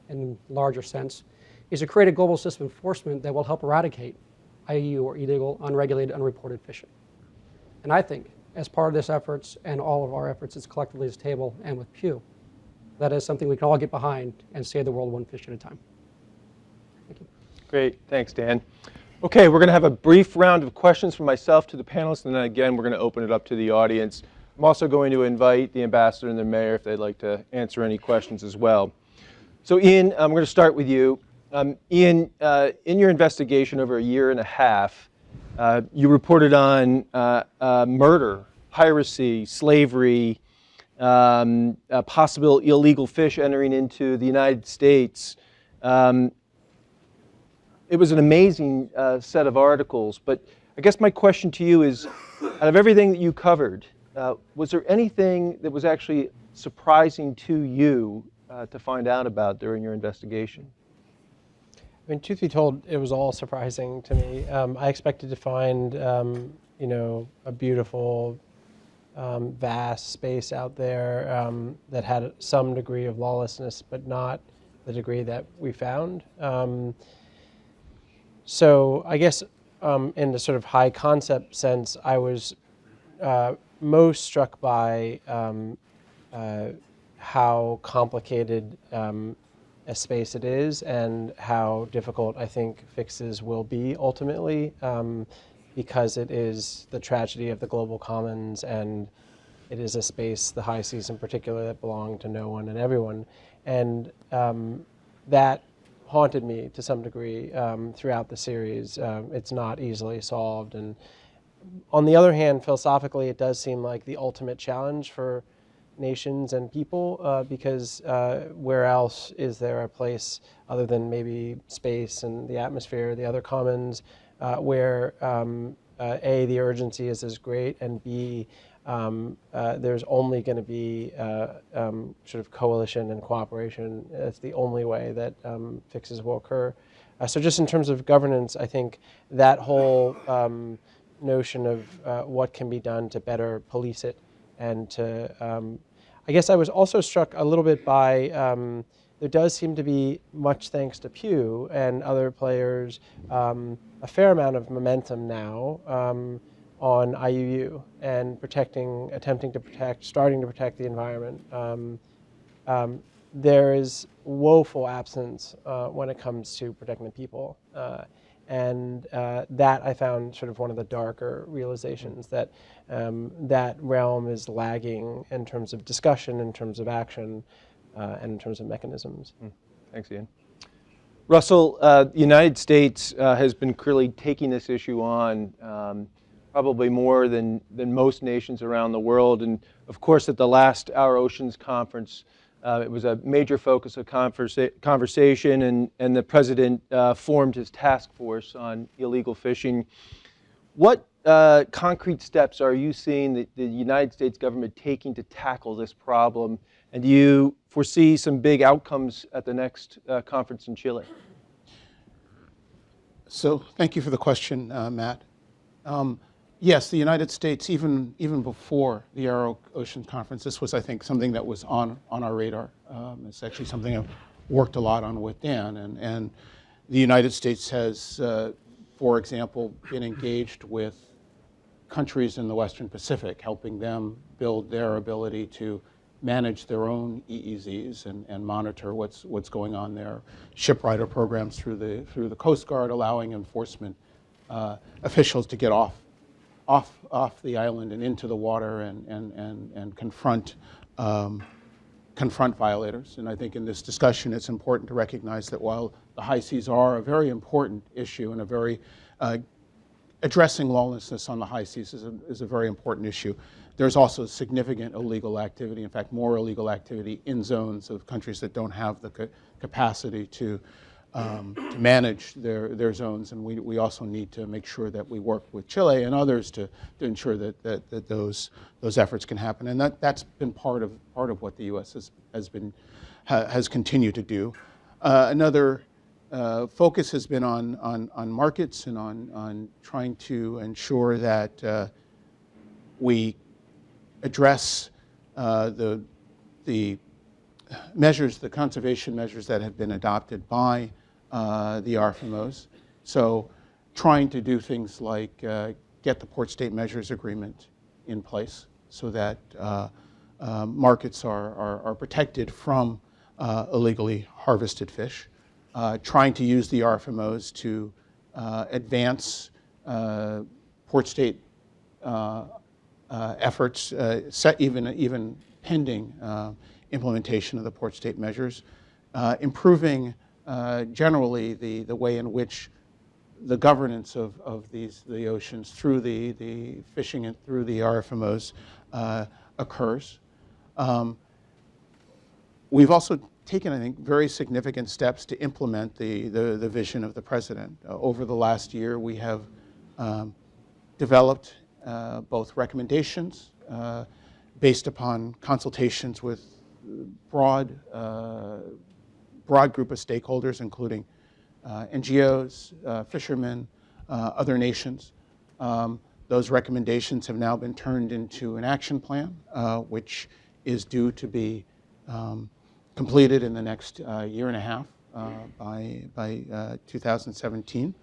in a larger sense, is to create a global system of enforcement that will help eradicate IUU, or illegal, unregulated, unreported fishing. And I think, as part of this efforts and all of our efforts as collectively as table and with Pew, that is something we can all get behind and save the world one fish at a time. Thank you. Great. Thanks, Dan. Okay, we're going to have a brief round of questions from myself to the panelists, and then again, we're going to open it up to the audience. I'm also going to invite the ambassador and the mayor if they'd like to answer any questions as well. So Ian, I'm going to start with you. Ian, in your investigation over a year and a half, you reported on murder, piracy, slavery, possible illegal fish entering into the United States. It was an amazing set of articles, but I guess my question to you is, out of everything that you covered, was there anything that was actually surprising to you to find out about during your investigation? I mean, truth be told, it was all surprising to me. I expected to find, a beautiful, vast space out there that had some degree of lawlessness, but not the degree that we found. So I guess in the sort of high concept sense, I was most struck by how complicated a space it is and how difficult I think fixes will be ultimately, because it is the tragedy of the global commons, and it is a space, the high seas in particular, that belong to no one and everyone. And that haunted me to some degree throughout the series. It's not easily solved. And on the other hand, philosophically, it does seem like the ultimate challenge for nations and people, because where else is there a place other than maybe space and the atmosphere, the other commons, where A, the urgency is as great, and B, there's only going to be sort of coalition and cooperation. That's the only way that fixes will occur. So just in terms of governance, I think that whole notion of what can be done to better police it, and to, I guess I was also struck a little bit by, there does seem to be, much thanks to Pew and other players, a fair amount of momentum now on IUU and attempting to protect, starting to protect the environment. There is woeful absence when it comes to protecting the people. And that I found sort of one of the darker realizations, that that realm is lagging in terms of discussion, in terms of action, and in terms of mechanisms. Thanks, Ian. Russell, the United States has been clearly taking this issue on probably more than most nations around the world. And of course, at the last Our Oceans conference, it was a major focus of conversation, and the president formed his task force on illegal fishing. What concrete steps are you seeing the United States government taking to tackle this problem? And do you foresee some big outcomes at the next conference in Chile? So thank you for the question, Matt. Yes, the United States, even before the Our Ocean conference, this was, I think, something that was on our radar. It's actually something I've worked a lot on with Dan. And the United States has, for example, been engaged with countries in the Western Pacific, helping them build their ability to manage their own EEZs and monitor what's going on there. Shipwrighter programs through the Coast Guard, allowing enforcement officials to get off the island and into the water and confront violators. And I think in this discussion, it's important to recognize that while the high seas are a very important issue and a very addressing lawlessness on the high seas is a very important issue, there's also significant illegal activity, in fact, more illegal activity in zones of countries that don't have the capacity to manage their zones. And we also need to make sure that we work with Chile and others to ensure that those efforts can happen. And that's been part of what the U.S. has continued to do. Another focus has been on markets and on trying to ensure that we address the measures, the conservation measures that have been adopted by the RFMOs. So trying to do things like get the Port State Measures Agreement in place so that markets are protected from illegally harvested fish. Trying to use the RFMOs to advance port state efforts, even pending implementation of the port state measures, improving generally the way in which the governance of the oceans through the fishing and through the RFMOs occurs. We've also taken, I think, very significant steps to implement the vision of the president. Over the last year, we have developed both recommendations based upon consultations with broad group of stakeholders, including NGOs, fishermen, other nations. Those recommendations have now been turned into an action plan, which is due to be completed in the next year and a half by 2017.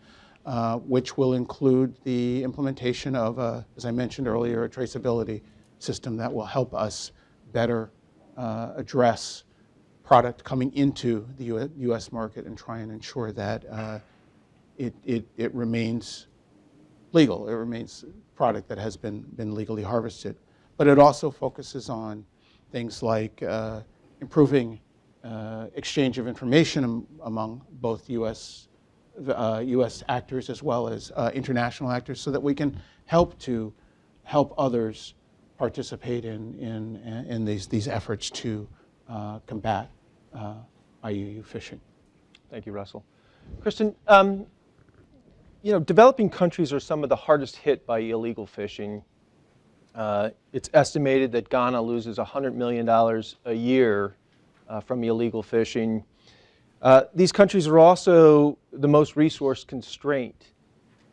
Which will include the implementation of, as I mentioned earlier, a traceability system that will help us better address product coming into the U.S. market and try and ensure that it remains legal. It remains product that has been legally harvested. But it also focuses on things like improving exchange of information among both U.S. actors as well as international actors, so that we can help others participate in these efforts to combat IUU fishing. Thank you, Russell. Kristen, developing countries are some of the hardest hit by illegal fishing. It's estimated that Ghana loses $100 million a year from illegal fishing. These countries are also the most resource constrained.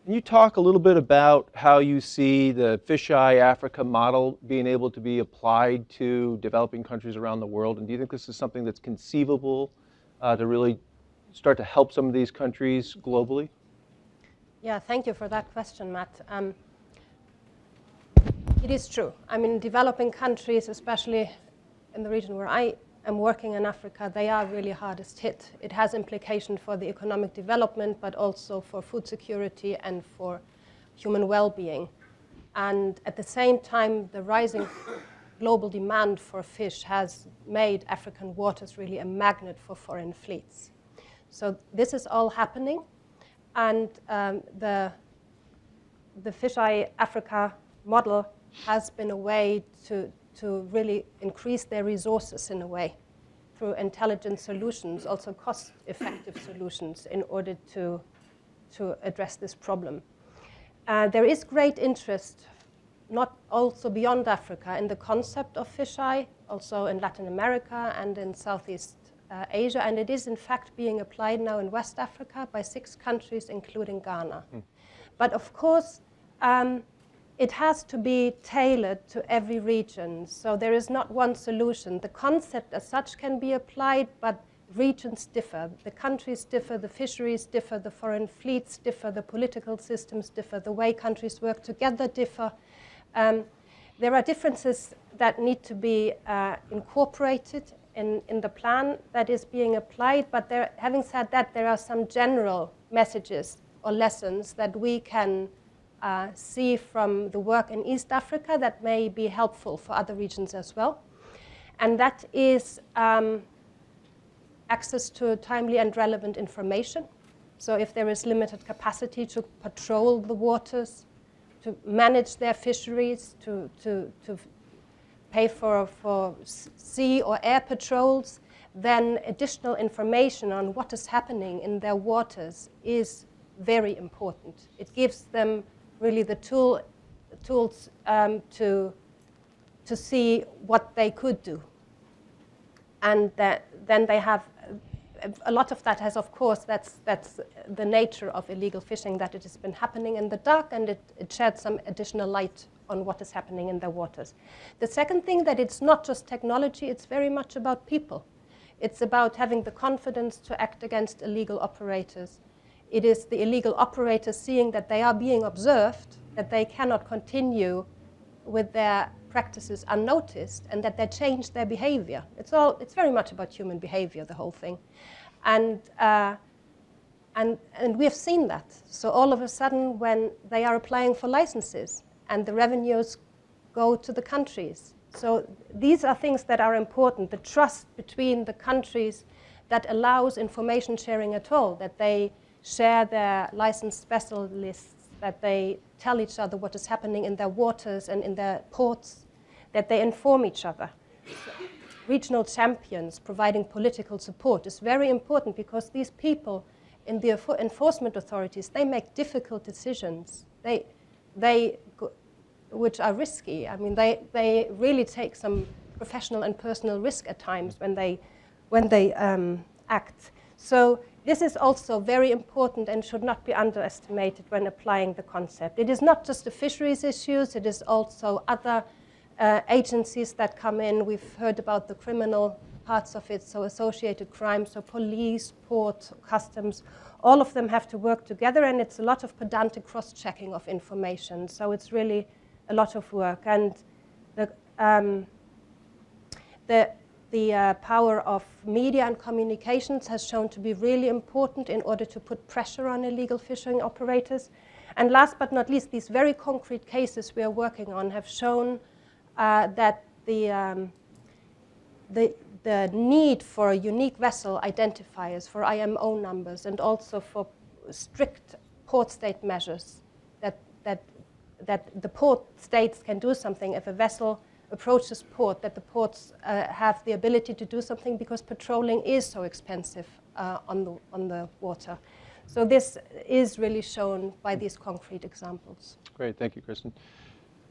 Can you talk a little bit about how you see the Fisheye Africa model being able to be applied to developing countries around the world? And do you think this is something that's conceivable to really start to help some of these countries globally? Yeah, thank you for that question, Matt. It is true. I mean, developing countries, especially in the region where I am working in Africa, they are really hardest hit. It has implications for the economic development, but also for food security and for human well-being. And at the same time, the rising global demand for fish has made African waters really a magnet for foreign fleets. So this is all happening, and the Fisheye Africa model has been a way to really increase their resources in a way through intelligent solutions, also cost-effective solutions in order to address this problem. There is great interest, not also beyond Africa, in the concept of fisheye, also in Latin America and in Southeast Asia, and it is in fact being applied now in West Africa by 6 countries, including Ghana. But of course, it has to be tailored to every region, so there is not one solution. The concept as such can be applied, but regions differ. The countries differ, the fisheries differ, the foreign fleets differ, the political systems differ, the way countries work together differ. There are differences that need to be incorporated in the plan that is being applied, but having said that, there are some general messages or lessons that we can see from the work in East Africa that may be helpful for other regions as well. And that is access to timely and relevant information. So if there is limited capacity to patrol the waters, to manage their fisheries, to pay for sea or air patrols, then additional information on what is happening in their waters is very important. It gives them really the tools to see what they could do. And then they have a lot of that has, of course, that's the nature of illegal fishing, that it has been happening in the dark, and it sheds some additional light on what is happening in their waters. The second thing, that it's not just technology, it's very much about people. It's about having the confidence to act against illegal operators. It is the illegal operators seeing that they are being observed, that they cannot continue with their practices unnoticed, and that they change their behavior. It's very much about human behavior, the whole thing. And we have seen that. So all of a sudden, when they are applying for licenses and the revenues go to the countries. So these are things that are important, the trust between the countries that allows information sharing at all, that they share their licensed vessel lists, that they tell each other what is happening in their waters and in their ports, that they inform each other. So regional champions providing political support is very important, because these people in the enforcement authorities, they make difficult decisions, which are risky. I mean, they really take some professional and personal risk at times when they act. So this is also very important and should not be underestimated when applying the concept. It is not just the fisheries issues, it is also other agencies that come in. We've heard about the criminal parts of it, so associated crimes, so police, port, customs, all of them have to work together, and it's a lot of pedantic cross-checking of information. So it's really a lot of work. And the power of media and communications has shown to be really important in order to put pressure on illegal fishing operators. And last but not least, these very concrete cases we are working on have shown that the need for unique vessel identifiers, for IMO numbers, and also for strict port state measures, that the port states can do something if a vessel approaches port, that the ports have the ability to do something, because patrolling is so expensive on the water. So this is really shown by these concrete examples. Great, thank you, Kristen.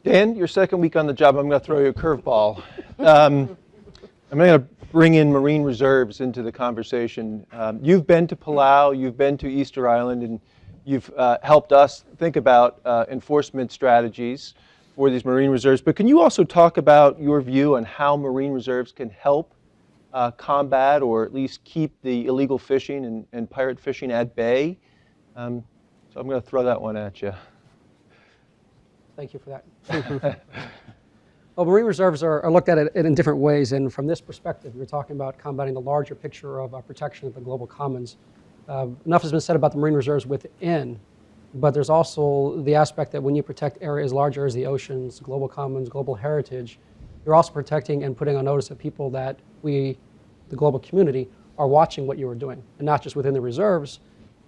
Dan, your second week on the job, I'm going to throw you a curveball. I'm going to bring in marine reserves into the conversation. You've been to Palau, you've been to Easter Island, and you've helped us think about enforcement strategies for these marine reserves. But can you also talk about your view on how marine reserves can help combat, or at least keep the illegal fishing and pirate fishing at bay? So I'm going to throw that one at you. Thank you for that. Well, marine reserves are looked at in different ways, and from this perspective, you're talking about combating the larger picture of protection of the global commons. Enough has been said about the marine reserves within, but there's also the aspect that when you protect areas larger as the oceans, global commons, global heritage, you're also protecting and putting on notice of people that we, the global community, are watching what you are doing, and not just within the reserves,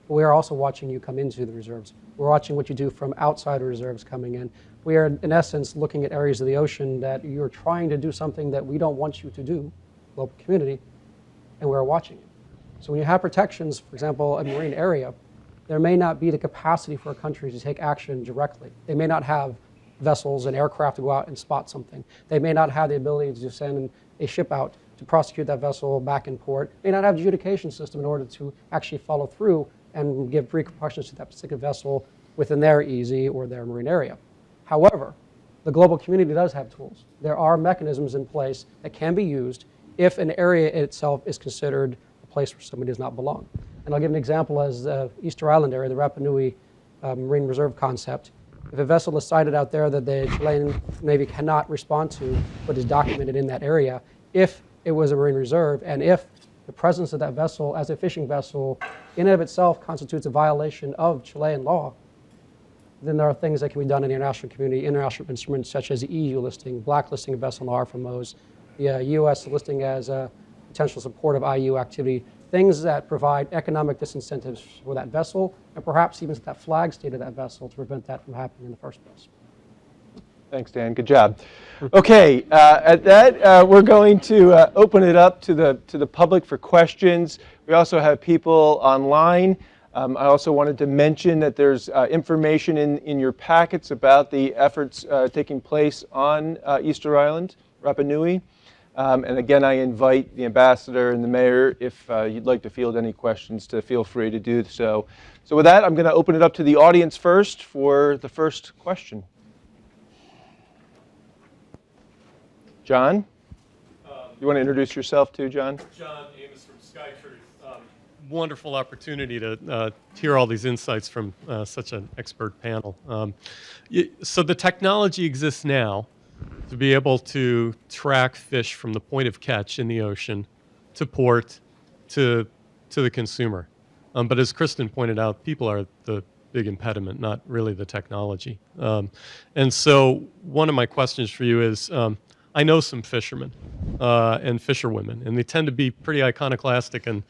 but we are also watching you come into the reserves. We're watching what you do from outside of reserves coming in. We are, in essence, looking at areas of the ocean that you're trying to do something that we don't want you to do, global community, and we're watching it. So when you have protections, for example, a marine area, there may not be the capacity for a country to take action directly. They may not have vessels and aircraft to go out and spot something. They may not have the ability to send a ship out to prosecute that vessel back in port. They may not have an adjudication system in order to actually follow through and give repercussions to that particular vessel within their EEZ or their marine area. However, the global community does have tools. There are mechanisms in place that can be used if an area itself is considered a place where somebody does not belong. And I'll give an example as the Easter Island area, the Rapa Nui Marine Reserve concept. If a vessel is sighted out there that the Chilean Navy cannot respond to, but is documented in that area, if it was a marine reserve, and if the presence of that vessel as a fishing vessel in and of itself constitutes a violation of Chilean law, then there are things that can be done in the international community, international instruments such as the EU listing, blacklisting a vessel in RFMOs, the U.S. listing as a potential support of IU activity, things that provide economic disincentives for that vessel, and perhaps even that flag state of that vessel to prevent that from happening in the first place. Thanks, Dan. Good job. Okay, at that, we're going to open it up to the public for questions. We also have people online. I also wanted to mention that there's information in your packets about the efforts taking place on Easter Island, Rapa Nui. And again, I invite the ambassador and the mayor, if you'd like to field any questions, to feel free to do so. So with that, I'm going to open it up to the audience first for the first question. John? You want to introduce yourself too, John? John Amos from SkyTruth. Wonderful opportunity to hear all these insights from such an expert panel. So the technology exists now to be able to track fish from the point of catch in the ocean to port to the consumer. But as Kristen pointed out, people are the big impediment, not really the technology. And so one of my questions for you is, I know some fishermen and fisherwomen, and they tend to be pretty iconoclastic and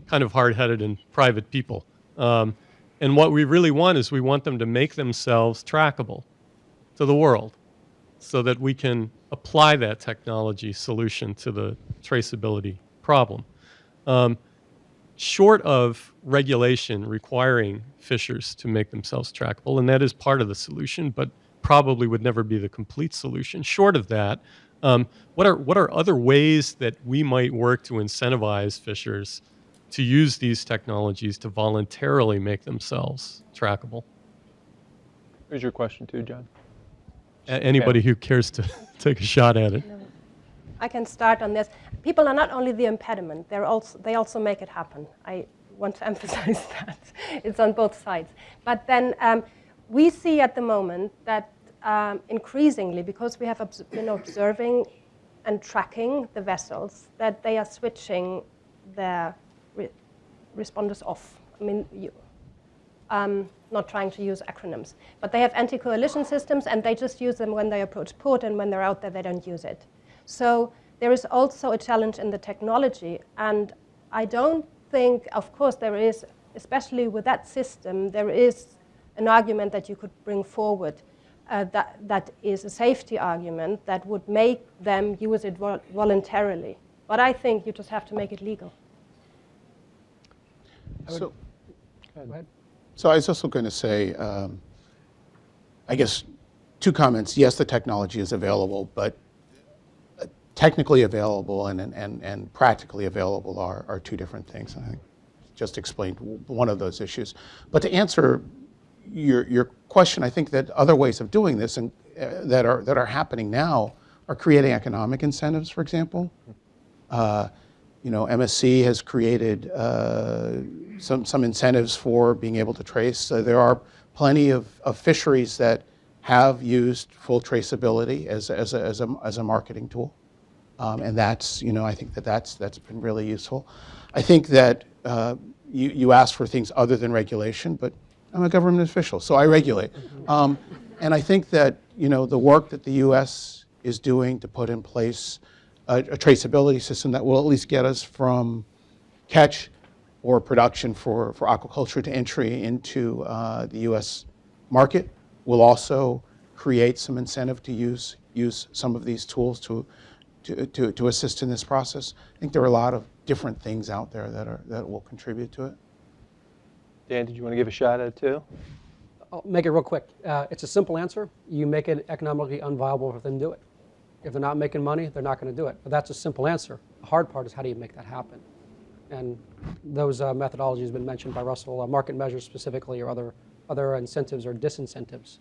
kind of hard-headed and private people. And what we really want is we want them to make themselves trackable to the world so that we can apply that technology solution to the traceability problem. Short of regulation requiring fishers to make themselves trackable, and that is part of the solution, but probably would never be the complete solution. Short of that, what are other ways that we might work to incentivize fishers to use these technologies to voluntarily make themselves trackable? Here's your question too, John. Anybody who cares to take a shot at it. I can start on this. People are not only the impediment, they also make it happen. I want to emphasize that. It's on both sides. But then we see at the moment that increasingly, because we have been observing and tracking the vessels, that they are switching their responders off. I mean, not trying to use acronyms, but they have anti-coalition systems, and they just use them when they approach port, and when they're out there, they don't use it. So there is also a challenge in the technology, and I don't think, of course, there is, especially with that system, there is an argument that you could bring forward that is a safety argument that would make them use it voluntarily. But I think you just have to make it legal. So, Go ahead. so I was also going to say, I guess, two comments. Yes, the technology is available, but technically available and practically available are two different things. I think just explained one of those issues. But to answer your question, I think that other ways of doing this and that are happening now are creating economic incentives, for example. MSC has created some incentives for being able to trace. There are plenty of fisheries that have used full traceability as a marketing tool, and that's I think that's been really useful. I think that you asked for things other than regulation, but I'm a government official, so I regulate, and I think that the work that the U.S. is doing to put in place a traceability system that will at least get us from catch or production for aquaculture to entry into the U.S. market. Will also create some incentive to use some of these tools to assist in this process. I think there are a lot of different things out there that will contribute to it. Dan, did you want to give a shot at it too? I'll make it real quick. It's a simple answer. You make it economically unviable for them to do it. If they're not making money, they're not going to do it. But that's a simple answer. The hard part is how do you make that happen? And those methodologies have been mentioned by Russell, market measures specifically, or other incentives or disincentives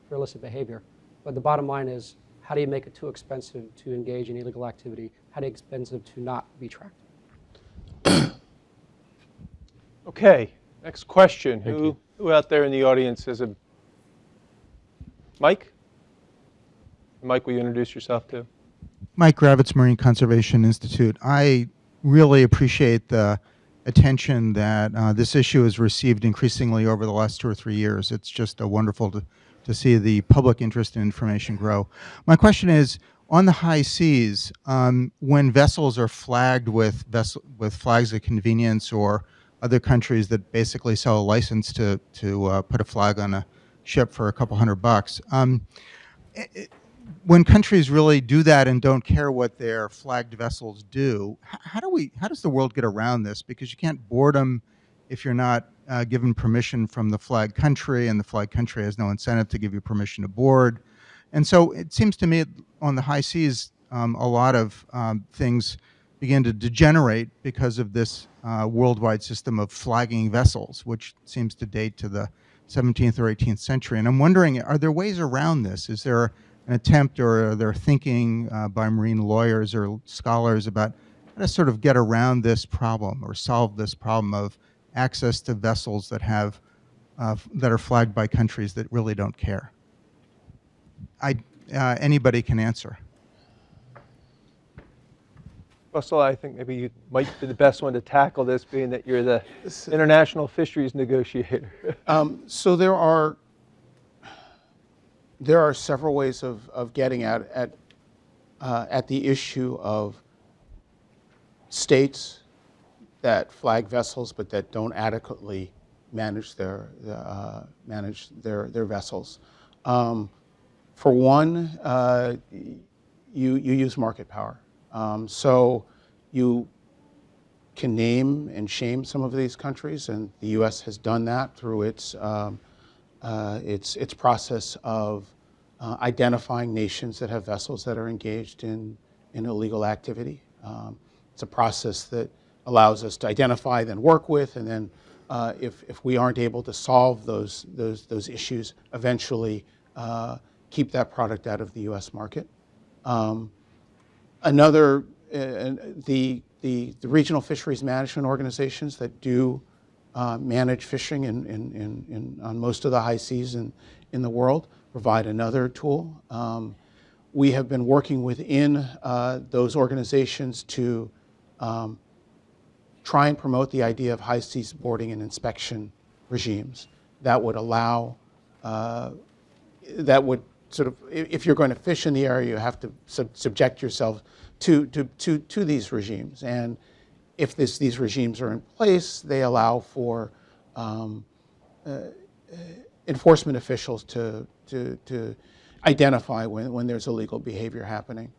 for illicit behavior. But the bottom line is, how do you make it too expensive to engage in illegal activity? How do you make it expensive to not be tracked? Okay, next question. Who out there in the audience has a Mike? Mike, will you introduce yourself too? Mike Gravitz, Marine Conservation Institute. I really appreciate the attention that this issue has received increasingly over the last 2 or 3 years. It's just wonderful to see the public interest in information grow. My question is, on the high seas, when vessels are flagged with flags of convenience, or other countries that basically sell a license to put a flag on a ship for a couple $100, when countries really do that and don't care what their flagged vessels do, how does the world get around this? Because you can't board them if you're not given permission from the flag country, and the flag country has no incentive to give you permission to board. And so it seems to me on the high seas, a lot of things begin to degenerate because of this worldwide system of flagging vessels, which seems to date to the 17th or 18th century. And I'm wondering, are there ways around this? Is there an attempt, or are there thinking by marine lawyers or scholars about how to sort of get around this problem or solve this problem of access to vessels that have that are flagged by countries that really don't care? Anybody can answer. Russell, I think maybe you might be the best one to tackle this, being that you're the international fisheries negotiator. So there are several ways of getting at the issue of states that flag vessels but that don't adequately manage their vessels. For one, you use market power. So you can name and shame some of these countries, and the U.S. has done that through its process of identifying nations that have vessels that are engaged in illegal activity. It's a process that allows us to identify, then work with, and then if we aren't able to solve those issues, eventually keep that product out of the U.S. market. The regional fisheries management organizations that do manage fishing on most of the high seas in the world provide another tool. We have been working within those organizations to try and promote the idea of high seas boarding and inspection regimes that would allow, if you're going to fish in the area, you have to subject yourself to these regimes. And if these regimes are in place, they allow for enforcement officials to identify when there's illegal behavior happening.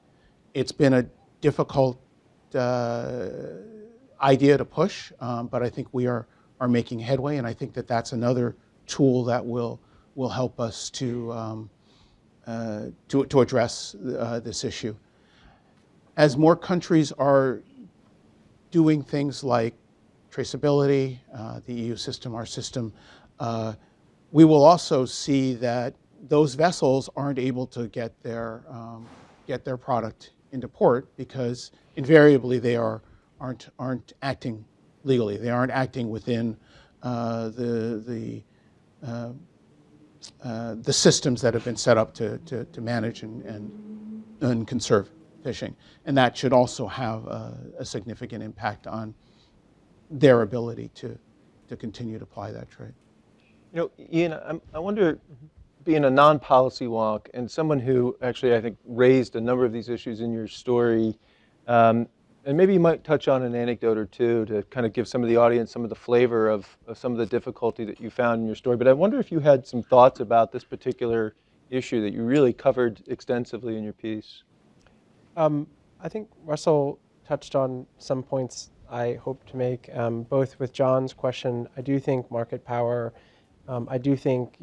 It's been a difficult idea to push, but I think we are making headway, and I think that's another tool that will help us to address this issue. As more countries are doing things like traceability, the EU system, our system, we will also see that those vessels aren't able to get their product into port because invariably they aren't acting legally. They aren't acting within the systems that have been set up to manage and conserve fishing, and that should also have a significant impact on their ability to continue to ply that trade. You know, Ian, I wonder, being a non-policy wonk and someone who actually I think raised a number of these issues in your story, and And maybe you might touch on an anecdote or two to kind of give some of the audience some of the flavor of some of the difficulty that you found in your story. But I wonder if you had some thoughts about this particular issue that you really covered extensively in your piece. I think Russell touched on some points I hope to make, both with John's question. I do think market power, I do think,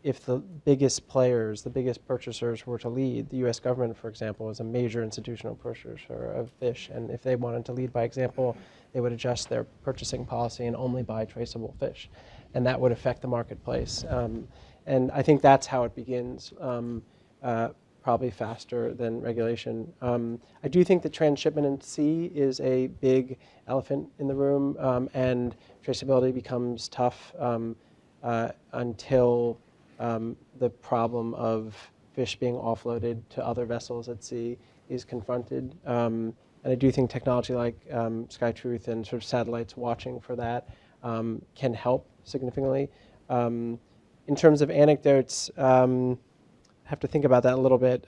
if the biggest players, the biggest purchasers were to lead, the US government, for example, is a major institutional purchaser of fish, and if they wanted to lead by example, they would adjust their purchasing policy and only buy traceable fish, and that would affect the marketplace. And I think that's how it begins, probably faster than regulation. I do think that transshipment in sea is a big elephant in the room, and traceability becomes tough until the problem of fish being offloaded to other vessels at sea is confronted. And I do think technology like SkyTruth and sort of satellites watching for that can help significantly. In terms of anecdotes, I have to think about that a little bit.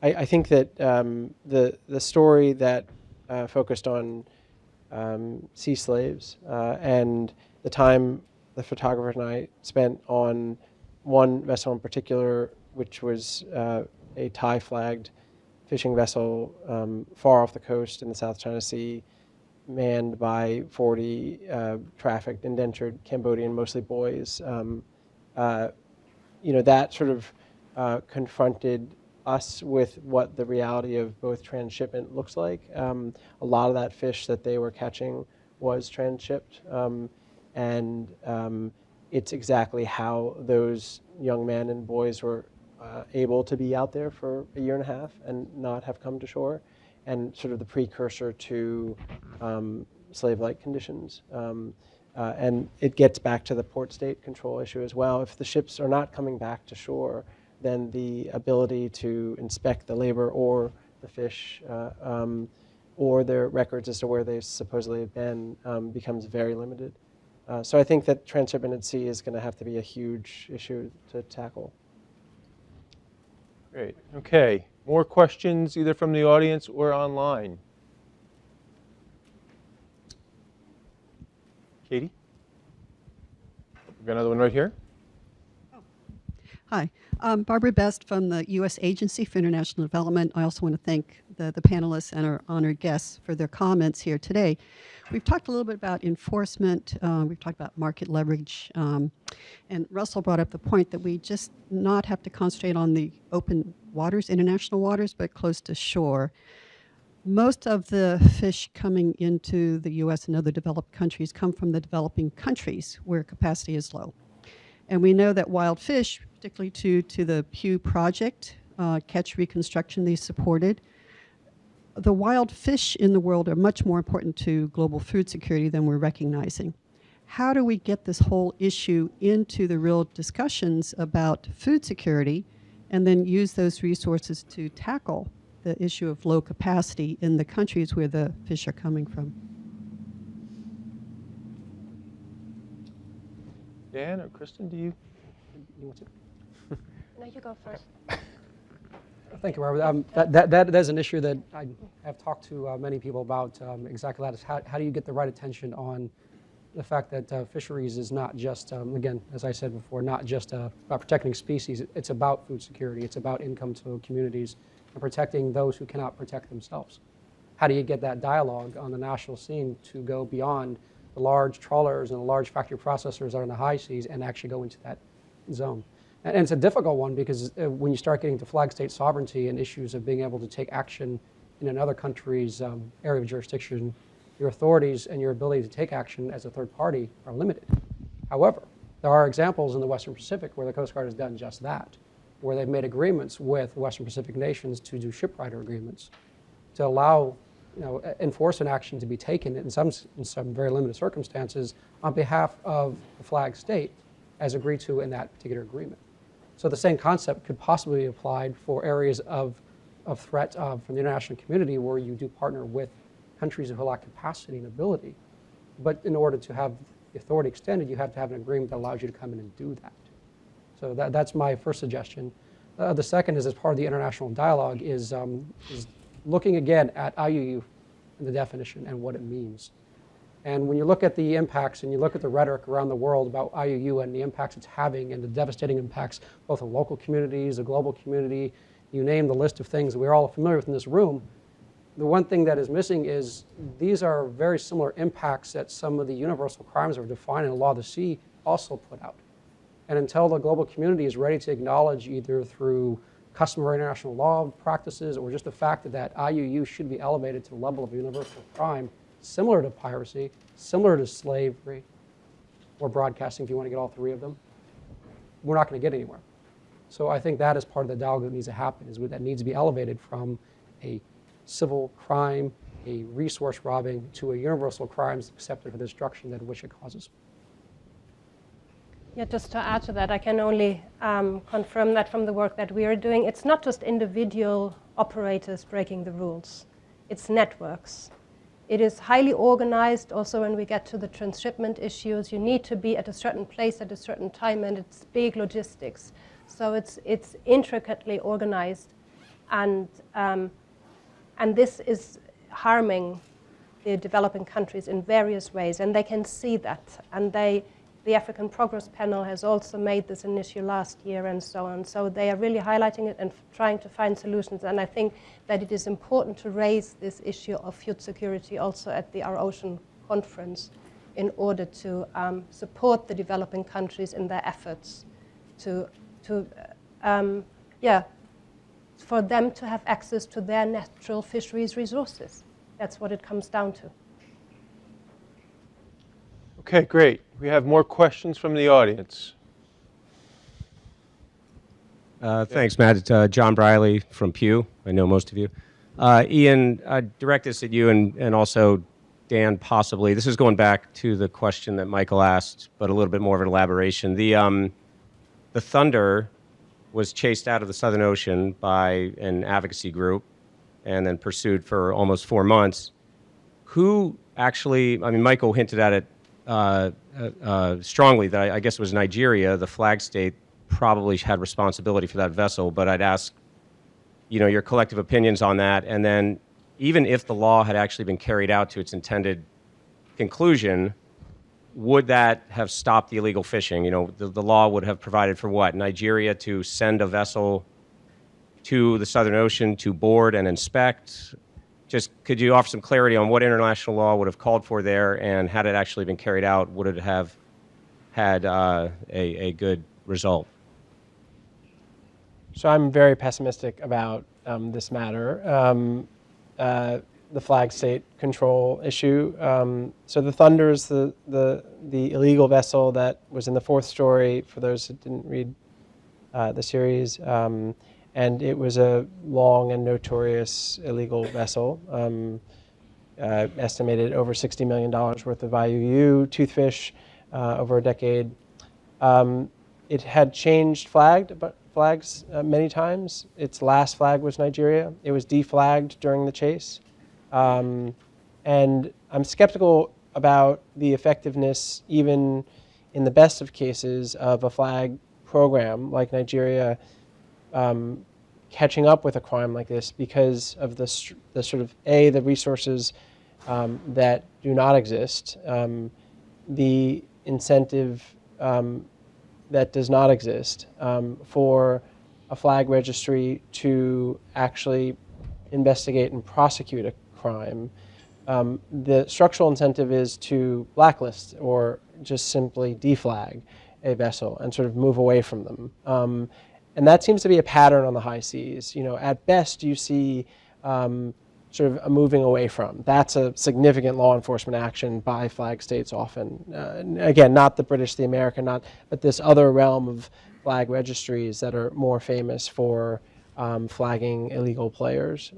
I think that the story that focused on sea slaves and the time the photographer and I spent on one vessel in particular, which was a Thai-flagged fishing vessel far off the coast in the South China Sea, manned by 40 trafficked, indentured Cambodian, mostly boys. That sort of confronted us with what the reality of both transshipment looks like. A lot of that fish that they were catching was transshipped. And it's exactly how those young men and boys were able to be out there for a year and a half and not have come to shore, and sort of the precursor to slave-like conditions. And it gets back to the port state control issue as well. If the ships are not coming back to shore, then the ability to inspect the labor or the fish or their records as to where they supposedly have been becomes very limited. So I think that transshipment at sea is going to have to be a huge issue to tackle. Great. Okay. More questions either from the audience or online? Katie? We've got another one right here. Hi, Barbara Best from the U.S. Agency for International Development. I also want to thank the panelists and our honored guests for their comments here today. We've talked a little bit about enforcement. We've talked about market leverage. And Russell brought up the point that we just not have to concentrate on the open waters, international waters, but close to shore. Most of the fish coming into the U.S. and other developed countries come from the developing countries where capacity is low. And we know that wild fish, particularly to the Pew project, catch reconstruction they supported, the wild fish in the world are much more important to global food security than we're recognizing. How do we get this whole issue into the real discussions about food security and then use those resources to tackle the issue of low capacity in the countries where the fish are coming from? Dan or Kristen, do you want to? No, you go first. Thank you, Robert. That is an issue that I have talked to many people about. Exactly that is how do you get the right attention on the fact that fisheries is not just, again, as I said before, not just about protecting species. It's about food security. It's about income to communities and protecting those who cannot protect themselves. How do you get that dialogue on the national scene to go beyond the large trawlers and the large factory processors that are in the high seas and actually go into that zone? And it's a difficult one because when you start getting to flag state sovereignty and issues of being able to take action in another country's area of jurisdiction, your authorities and your ability to take action as a third party are limited. However, there are examples in the Western Pacific where the Coast Guard has done just that, where they've made agreements with Western Pacific nations to do shipwrighter agreements to allow enforcement action to be taken in some very limited circumstances on behalf of the flag state as agreed to in that particular agreement. So the same concept could possibly be applied for areas of threat from the international community where you do partner with countries who lack capacity and ability. But in order to have the authority extended, you have to have an agreement that allows you to come in and do that. So that's my first suggestion. The second is, as part of the international dialogue, is looking again at IUU and the definition and what it means. And when you look at the impacts and you look at the rhetoric around the world about IUU and the impacts it's having and the devastating impacts both on local communities, the global community, you name the list of things we're all familiar with in this room, the one thing that is missing is these are very similar impacts that some of the universal crimes that were defined in the law of the sea also put out. And until the global community is ready to acknowledge either through customary international law practices or just the fact that IUU should be elevated to the level of universal crime, similar to piracy, similar to slavery, or broadcasting if you want to get all three of them, we're not going to get anywhere. So I think that is part of the dialogue that needs to happen, is that needs to be elevated from a civil crime, a resource robbing, to a universal crime accepted for the destruction that which it causes. Yeah, just to add to that, I can only confirm that from the work that we are doing, it's not just individual operators breaking the rules, it's networks. It is highly organized. Also, when we get to the transshipment issues, you need to be at a certain place at a certain time, and it's big logistics. So it's intricately organized, and this is harming the developing countries in various ways, and they can see that. And the African Progress Panel has also made this an issue last year and so on. So they are really highlighting it and trying to find solutions. And I think that it is important to raise this issue of food security also at the Our Ocean conference in order to support the developing countries in their efforts for them to have access to their natural fisheries resources. That's what it comes down to. Okay, great. We have more questions from the audience. Thanks, Matt. It's John Briley from Pew. I know most of you. Ian, I direct this at you and also Dan, possibly. This is going back to the question that Michael asked, but a little bit more of an elaboration. The Thunder was chased out of the Southern Ocean by an advocacy group and then pursued for almost 4 months. Who actually, I mean, Michael hinted at it strongly that I guess it was Nigeria, the flag state, probably had responsibility for that vessel, but I'd ask, your collective opinions on that. And then even if the law had actually been carried out to its intended conclusion, would that have stopped the illegal fishing? The law would have provided for what? Nigeria to send a vessel to the Southern Ocean to board and inspect? Just could you offer some clarity on what international law would have called for there, and had it actually been carried out, would it have had a good result? So I'm very pessimistic about this matter, the flag state control issue. So the Thunder is the illegal vessel that was in the fourth story, for those that didn't read the series. And it was a long and notorious illegal vessel, estimated over $60 million worth of IUU, toothfish, over a decade. It had changed flags many times. Its last flag was Nigeria. It was deflagged during the chase. And I'm skeptical about the effectiveness, even in the best of cases, of a flag program like Nigeria catching up with a crime like this because of the sort of, the resources that do not exist, the incentive that does not exist for a flag registry to actually investigate and prosecute a crime. The structural incentive is to blacklist or just simply deflag a vessel and sort of move away from them. And that seems to be a pattern on the high seas. At best you see sort of a moving away from. That's a significant law enforcement action by flag states often. Again, not the British, the American, but this other realm of flag registries that are more famous for flagging illegal players.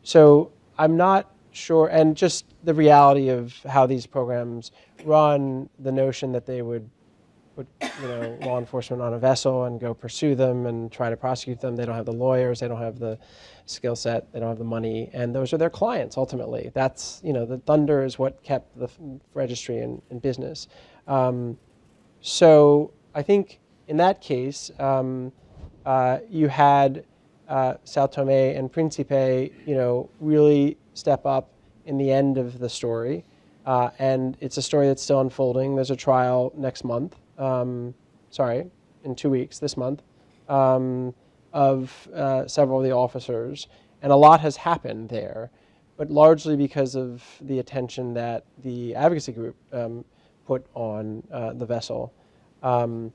So I'm not sure, and just the reality of how these programs run, the notion that they would put law enforcement on a vessel and go pursue them and try to prosecute them. They don't have the lawyers, they don't have the skill set, they don't have the money, and those are their clients ultimately. That's, the Thunder is what kept the registry in business. So I think in that case, you had Sao Tome and Principe, really step up in the end of the story. And it's a story that's still unfolding. There's a trial next month, in 2 weeks, this month, of several of the officers. And a lot has happened there, but largely because of the attention that the advocacy group put on the vessel. On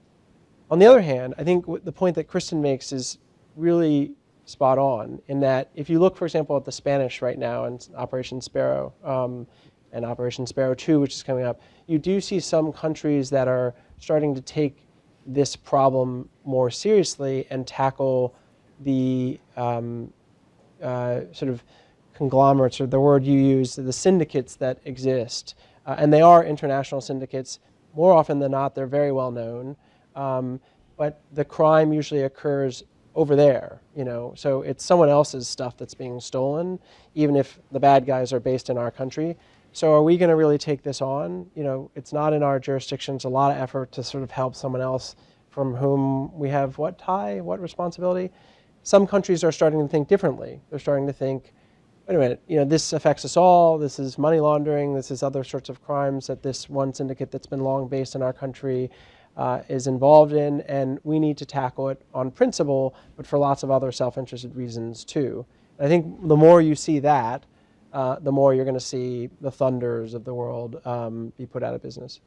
the other hand, I think the point that Kristen makes is really spot on, in that if you look, for example, at the Spanish right now and Operation Sparrow and Operation Sparrow 2, which is coming up, you do see some countries that are starting to take this problem more seriously and tackle the sort of conglomerates, or the word you use, the syndicates that exist. And they are international syndicates. More often than not, they're very well known. But the crime usually occurs over there, so it's someone else's stuff that's being stolen, even if the bad guys are based in our country. So are we going to really take this on? It's not in our jurisdiction. It's a lot of effort to sort of help someone else from whom we have what responsibility? Some countries are starting to think differently. They're starting to think, wait a minute, this affects us all. This is money laundering. This is other sorts of crimes that this one syndicate that's been long based in our country is involved in, and we need to tackle it on principle, but for lots of other self-interested reasons too. And I think the more you see that, the more you're going to see the Thunders of the world be put out of business.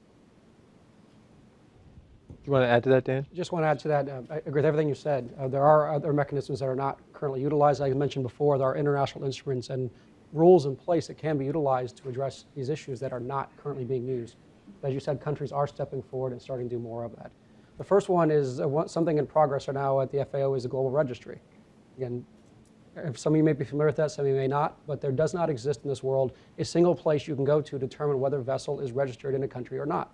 You want to add to that, Dan? Just want to add to that. I agree with everything you said. There are other mechanisms that are not currently utilized. Like I mentioned before, there are international instruments and rules in place that can be utilized to address these issues that are not currently being used. As you said, countries are stepping forward and starting to do more of that. The first one is something in progress right now at the FAO is a global registry. Again, some of you may be familiar with that, some of you may not, but there does not exist in this world a single place you can go to determine whether a vessel is registered in a country or not.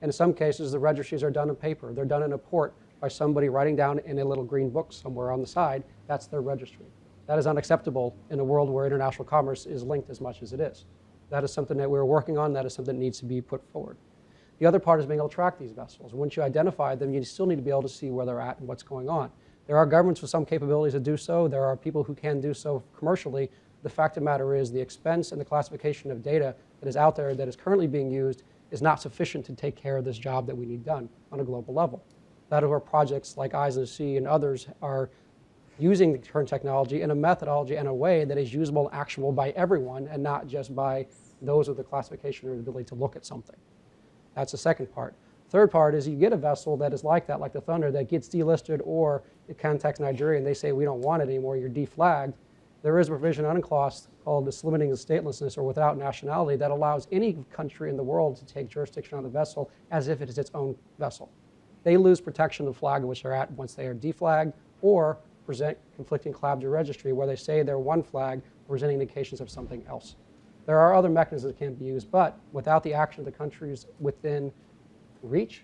And in some cases, the registries are done in paper. They're done in a port by somebody writing down in a little green book somewhere on the side. That's their registry. That is unacceptable in a world where international commerce is linked as much as it is. That is something that we're working on. That is something that needs to be put forward. The other part is being able to track these vessels. Once you identify them, you still need to be able to see where they're at and what's going on. There are governments with some capabilities to do so. There are people who can do so commercially. The fact of the matter is the expense and the classification of data that is out there that is currently being used is not sufficient to take care of this job that we need done on a global level. That is where projects like Eyes of the Sea and others are using the current technology in a methodology and a way that is usable and actionable by everyone and not just by those with the classification or the ability to look at something. That's the second part. Third part is you get a vessel that is like that, like the Thunder, that gets delisted, or it contacts Nigeria and they say, we don't want it anymore, you're deflagged. There is a provision on UNCLOS called this limiting of statelessness or without nationality that allows any country in the world to take jurisdiction on the vessel as if it is its own vessel. They lose protection of the flag in which they're at once they are deflagged, or present conflicting claims to registry where they say they're one flag presenting indications of something else. There are other mechanisms that can be used, but without the action of the countries within reach,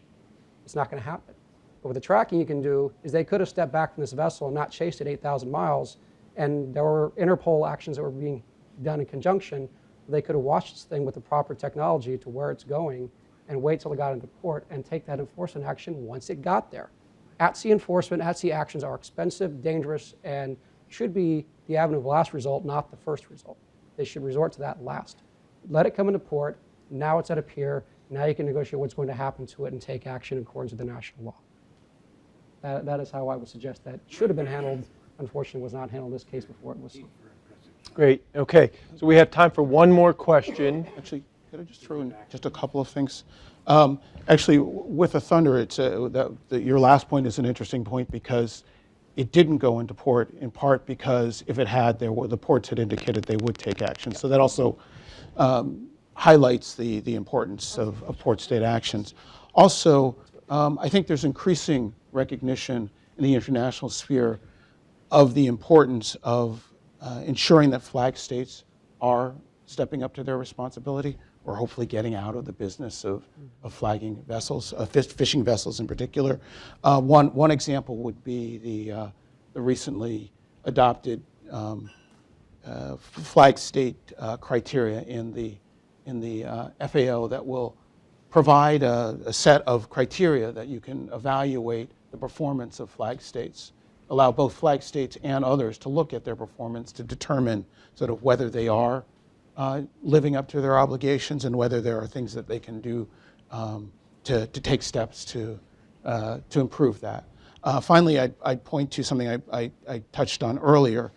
it's not going to happen. But with the tracking you can do is they could have stepped back from this vessel and not chased it 8,000 miles, and there were Interpol actions that were being done in conjunction. They could have watched this thing with the proper technology to where it's going and wait till it got into port and take that enforcement action once it got there. At-sea enforcement, at-sea actions are expensive, dangerous, and should be the avenue of last result, not the first result. They should resort to that last. Let it come into port. Now it's at a pier. Now you can negotiate what's going to happen to it and take action in accordance with the national law. That is how I would suggest that should have been handled. Unfortunately, was not handled in this case before it was. Great. Okay. So we have time for one more question. Actually, could I just throw in just a couple of things? Actually, with the Thunder, it's your last point is an interesting point because it didn't go into port, in part because if it had, the ports had indicated they would take action. So that also highlights the importance of port state actions. Also, I think there's increasing recognition in the international sphere of the importance of ensuring that flag states are stepping up to their responsibility, or hopefully getting out of the business of flagging vessels, fishing vessels in particular. One example would be the recently adopted flag state criteria in the FAO that will provide a set of criteria that you can evaluate the performance of flag states allow both flag states and others to look at their performance to determine sort of whether they are living up to their obligations and whether there are things that they can do to take steps to improve that. Finally, I'd point to something I touched on earlier,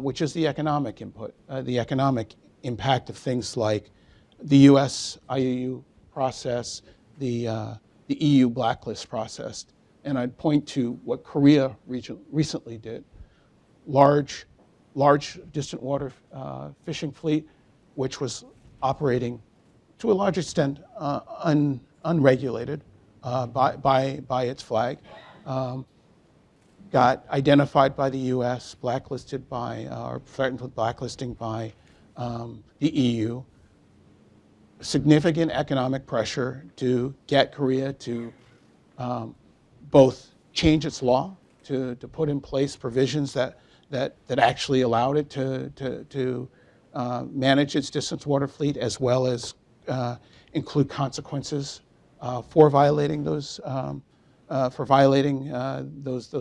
which is the economic input, the economic impact of things like the U.S. IUU process, the EU blacklist process. And I'd point to what Korea recently did. Large distant water fishing fleet, which was operating to a large extent unregulated by its flag, got identified by the U.S., blacklisted by, or threatened with blacklisting by the EU. Significant economic pressure to get Korea to both change its law, to put in place provisions that actually allowed it to manage its distance water fleet, as well as include consequences for violating those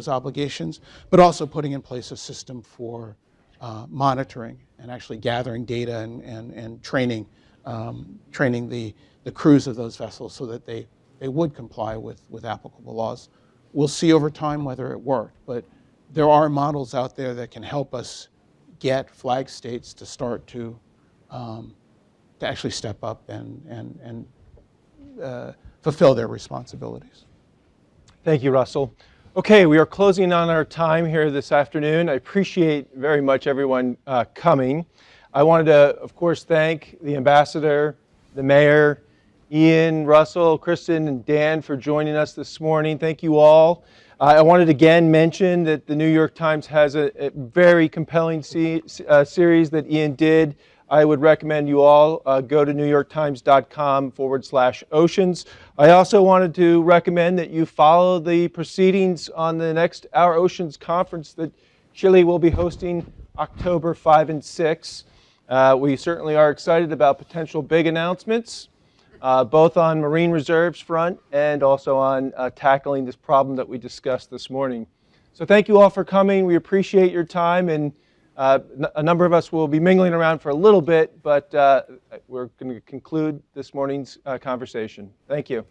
obligations, but also putting in place a system for monitoring and actually gathering data and training the crews of those vessels so that they would comply with applicable laws. We'll see over time whether it worked, but there are models out there that can help us get flag states to start to actually step up and fulfill their responsibilities. Thank you, Russell. Okay, we are closing on our time here this afternoon. I appreciate very much everyone coming. I wanted to, of course, thank the ambassador, the mayor, Ian, Russell, Kristen, and Dan for joining us this morning. Thank you all. I wanted to again mention that the New York Times has a very compelling series that Ian did. I would recommend you all go to newyorktimes.com/oceans. I also wanted to recommend that you follow the proceedings on the next Our Oceans conference that Chile will be hosting October 5 and 6. We certainly are excited about potential big announcements, both on marine reserves front and also on tackling this problem that we discussed this morning. So thank you all for coming. We appreciate your time, and a number of us will be mingling around for a little bit, but we're going to conclude this morning's conversation. Thank you.